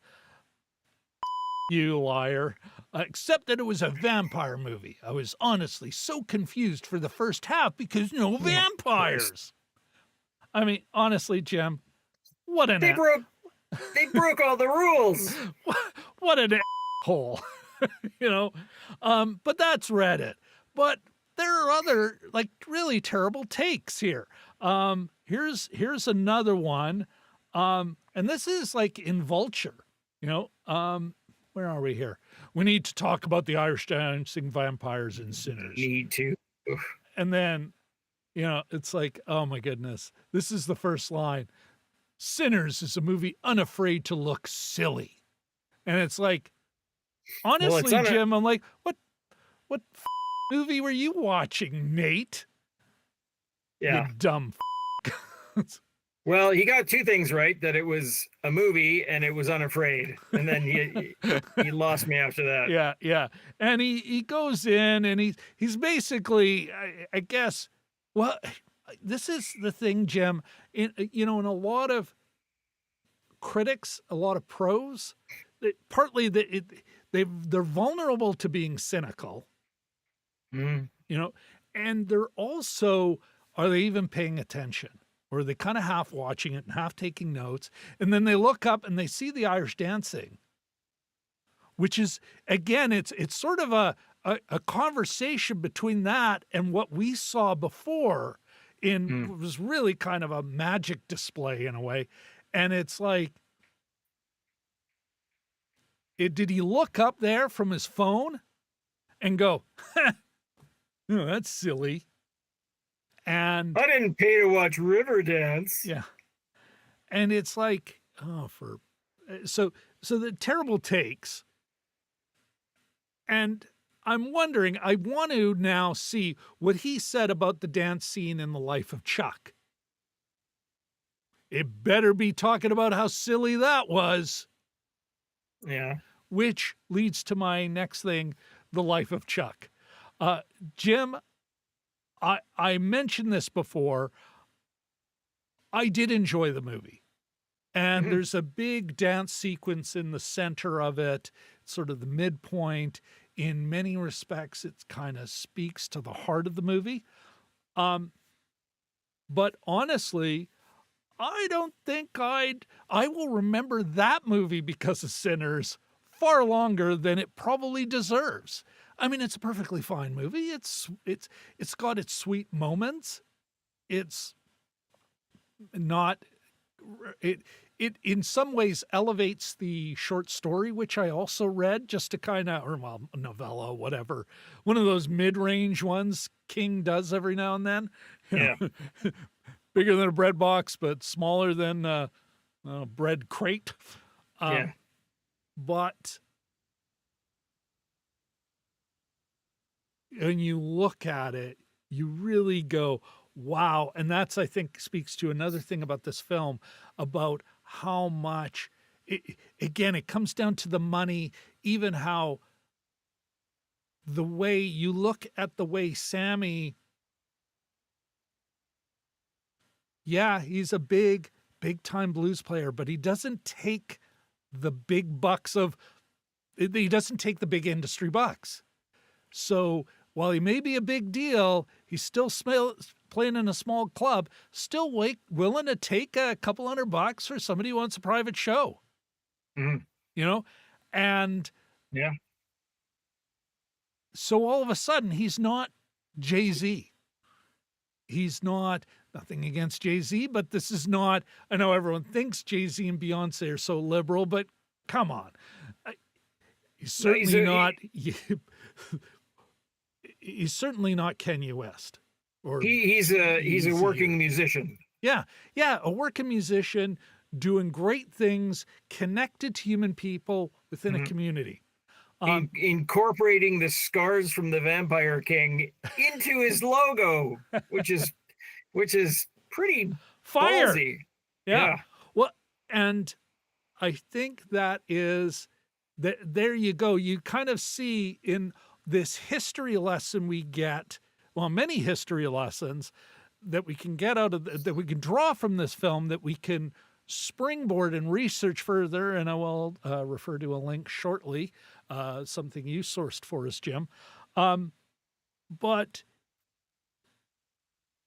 you liar, except that it was a vampire movie. I was honestly so confused for the first half because no vampires. I mean, honestly, Jim, what an they broke all the rules. What an hole, But that's Reddit. But there are other like really terrible takes here. Here's another one. And this is like in Vulture, where are we here? We need to talk about the Irish dancing vampires and sinners. Need to. And then, it's like, oh my goodness, this is the first line. Sinners is a movie unafraid to look silly. And it's like, honestly, Jim, I'm like, what movie were you watching, Nate? Yeah. You dumb Well, he got two things right, that it was a movie and it was unafraid. And then he lost me after that. Yeah. And he goes in and he's basically, I guess, well, this is the thing, Jim, in a lot of critics, a lot of pros, partly they're vulnerable to being cynical, and they're also, are they even paying attention? Or are they kind of half watching it and half taking notes? And then they look up and they see the Irish dancing, which is, again, it's sort of a conversation between that and what we saw before it was really kind of a magic display in a way. And it's like, did he look up there from his phone and go, oh, that's silly? And I didn't pay to watch Riverdance. Yeah. And it's like, so the terrible takes. And I'm wondering, I want to now see what he said about the dance scene in The Life of Chuck. It better be talking about how silly that was. Yeah. Which leads to my next thing, The Life of Chuck. Jim, I mentioned this before. I did enjoy the movie. And there's a big dance sequence in the center of it, sort of the midpoint. In many respects, it kind of speaks to the heart of the movie. But honestly, I don't think I will remember that movie because of Sinners far longer than it probably deserves. I mean, it's a perfectly fine movie. It's got its sweet moments. It's not, it it in some ways elevates the short story, which I also read just to kind of, or well, novella, whatever, one of those mid-range ones King does every now and then. Yeah. Bigger than a bread box, but smaller than a bread crate. Yeah. But when you look at it, you really go, wow. And that's, I think, speaks to another thing about this film, about how much, again, it comes down to the money, even how the way you look at the way Sammy, yeah, he's a big time blues player, but he doesn't take the big bucks he doesn't take the big industry bucks. So while he may be a big deal, he's still playing in a small club, still willing to take a couple $100 for somebody who wants a private show. Mm-hmm. You know? And yeah. So all of a sudden, he's not Jay-Z. He's not, nothing against Jay-Z, but this is not, I know everyone thinks Jay-Z and Beyonce are so liberal, but come on. He's certainly not, he's certainly not Kanye West. Or he's a working musician. Yeah, a working musician doing great things, connected to human people within a community. Incorporating the scars from the Vampire King into his logo, which is pretty fire. Ballsy. Yeah. Well, and I think that is that. There you go. You kind of see in this history lesson we get, well, many history lessons that we can get out of that we can draw from this film, that we can springboard and research further. And I will refer to a link shortly, something you sourced for us, Jim. But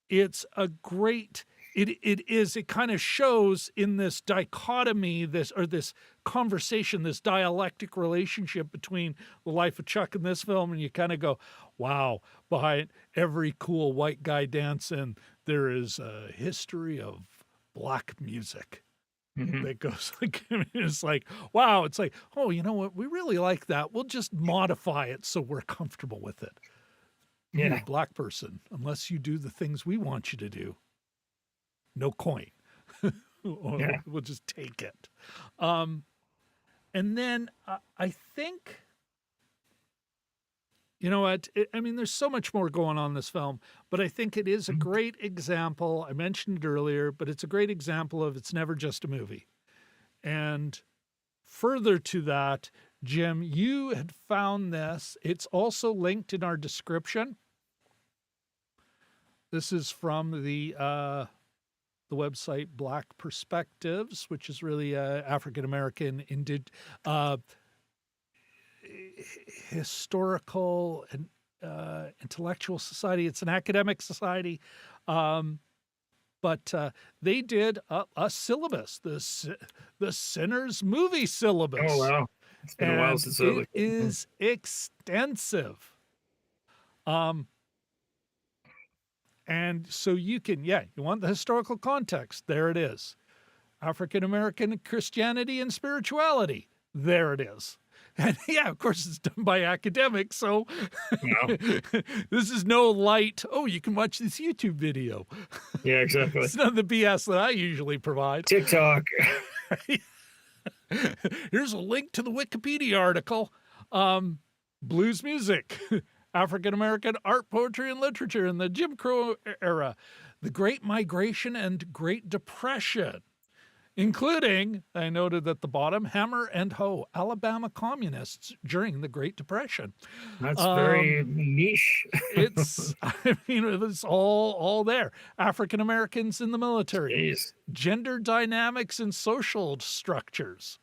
it's a great, it kind of shows in this dichotomy, this conversation, this dialectic relationship between the life of Chuck and this film. And you kind of go, wow, behind every cool white guy dancing, there is a history of black music. That goes like, it's like, wow, it's like, oh, you know what? We really like that. We'll just modify it so we're comfortable with it. Yeah. You're a black person, unless you do the things we want you to do, no coin. We'll just take it. And then I think, you know what? I mean, there's so much more going on in this film, but I think it is a great example. I mentioned it earlier, but it's a great example of it's never just a movie. And further to that, Jim, you had found this. It's also linked in our description. This is from the website Black Perspectives, which is really African-American historical and intellectual society. It's an academic society, but they did a syllabus, the Sinners movie syllabus. Oh wow, it's been a while since it is extensive. And so you can, you want the historical context, there it is. African-American Christianity and spirituality, there it is. And of course, it's done by academics. So this is no light, oh, you can watch this YouTube video. Yeah, exactly. It's not the BS that I usually provide. TikTok. Here's a link to the Wikipedia article. Blues music, African-American art, poetry, and literature in the Jim Crow era, the Great Migration and Great Depression, including, I noted at the bottom, Hammer and Hoe, Alabama communists during the Great Depression. That's very niche. It's all there. African Americans in the military, Jeez. Gender dynamics and social structures,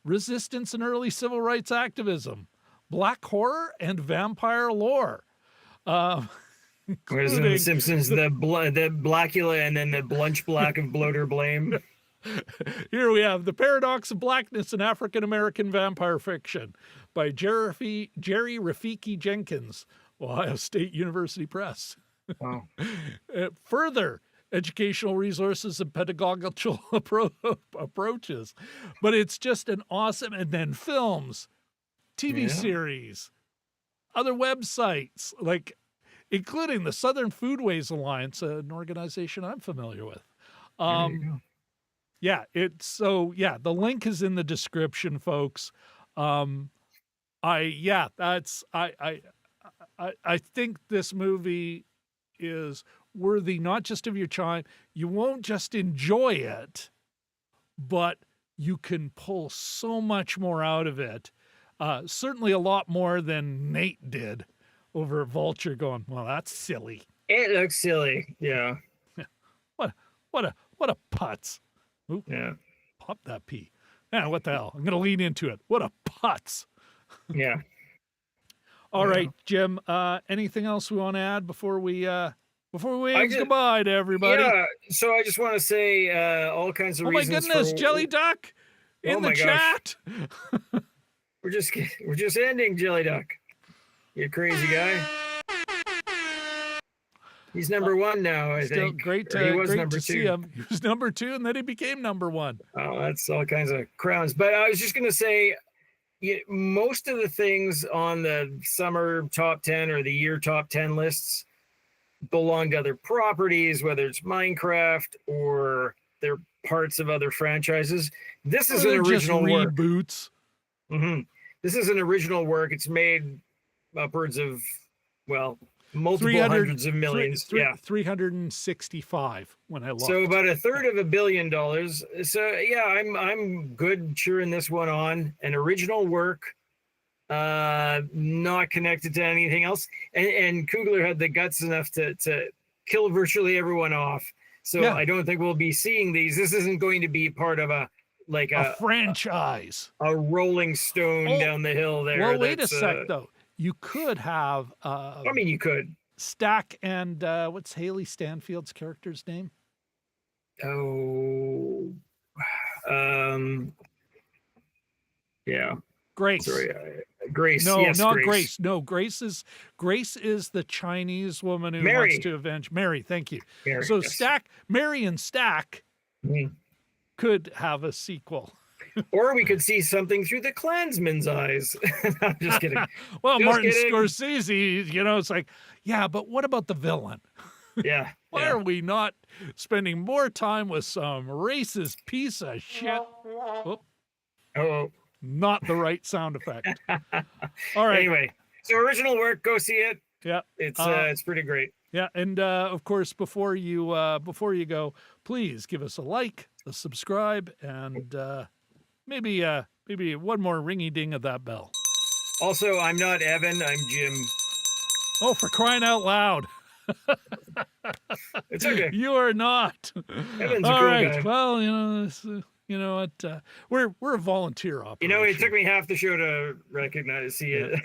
resistance and early civil rights activism, black horror and vampire lore. Whereas in The Simpsons, the Blackula and then the Blunch Black of Bloater Blame. Here we have The Paradox of Blackness in African-American Vampire Fiction by Jerry Rafiki Jenkins, Ohio State University Press. Wow. Further, educational resources and pedagogical approaches. But it's just an awesome, and then films, TV series, other websites, like including the Southern Foodways Alliance, an organization I'm familiar with. Yeah, the link is in the description, folks. I think this movie is worthy not just of your time. You won't just enjoy it, but you can pull so much more out of it. Certainly a lot more than Nate did over at Vulture going, well, that's silly. It looks silly. Yeah. What a putz. Oop, yeah. Pop that pee. Yeah, what the hell? I'm going to lean into it. What a putz. Yeah. All right, Jim, anything else we want to add before we wave goodbye to everybody? Yeah, so I just want to say all kinds of reasons. Oh my goodness, Jelly Duck in the chat. We're just ending, Jelly Duck. You crazy guy. He's number one now, I think. Great he was great number to two. see him. He was number 2, and then he became number 1. Oh, that's all kinds of crowns. But I was just going to say, most of the things on the summer top 10 or the year top 10 lists belong to other properties, whether it's Minecraft or they're parts of other franchises. This is an original work. Reboots. This is an original work. It's made upwards of, multiple hundreds of millions. 365 when I looked. So about a third of $1 billion. So yeah, I'm good cheering this one on. An original work, not connected to anything else. And Coogler had the guts enough to kill virtually everyone off. So I don't think we'll be seeing these. This isn't going to be part of a franchise, a Rolling Stone down the hill there. Well, wait a sec though. You could have. You could. Stack and what's Haley Stanfield's character's name? Oh, yeah. Grace. Sorry, Grace. No, yes, not Grace. Grace. No, Grace is the Chinese woman who Mary. wants to avenge Mary. Thank you. Mary, so yes. Mary and Stack could have a sequel. Or we could see something through the Klansman's eyes. I'm just kidding. Well, Martin Scorsese, it's like, yeah, but what about the villain? Yeah. Why are we not spending more time with some racist piece of shit? Not the right sound effect. All right. Anyway, so original work, go see it. Yeah. It's pretty great. Yeah, and of course, before you go, please give us a like, a subscribe, and maybe one more ringy ding of that bell. Also, I'm not Evan. I'm Jim. Oh, for crying out loud! It's okay. You are not. Evan's All a cool right. guy. Well, you know what? We're a volunteer operation. It took me half the show to see it.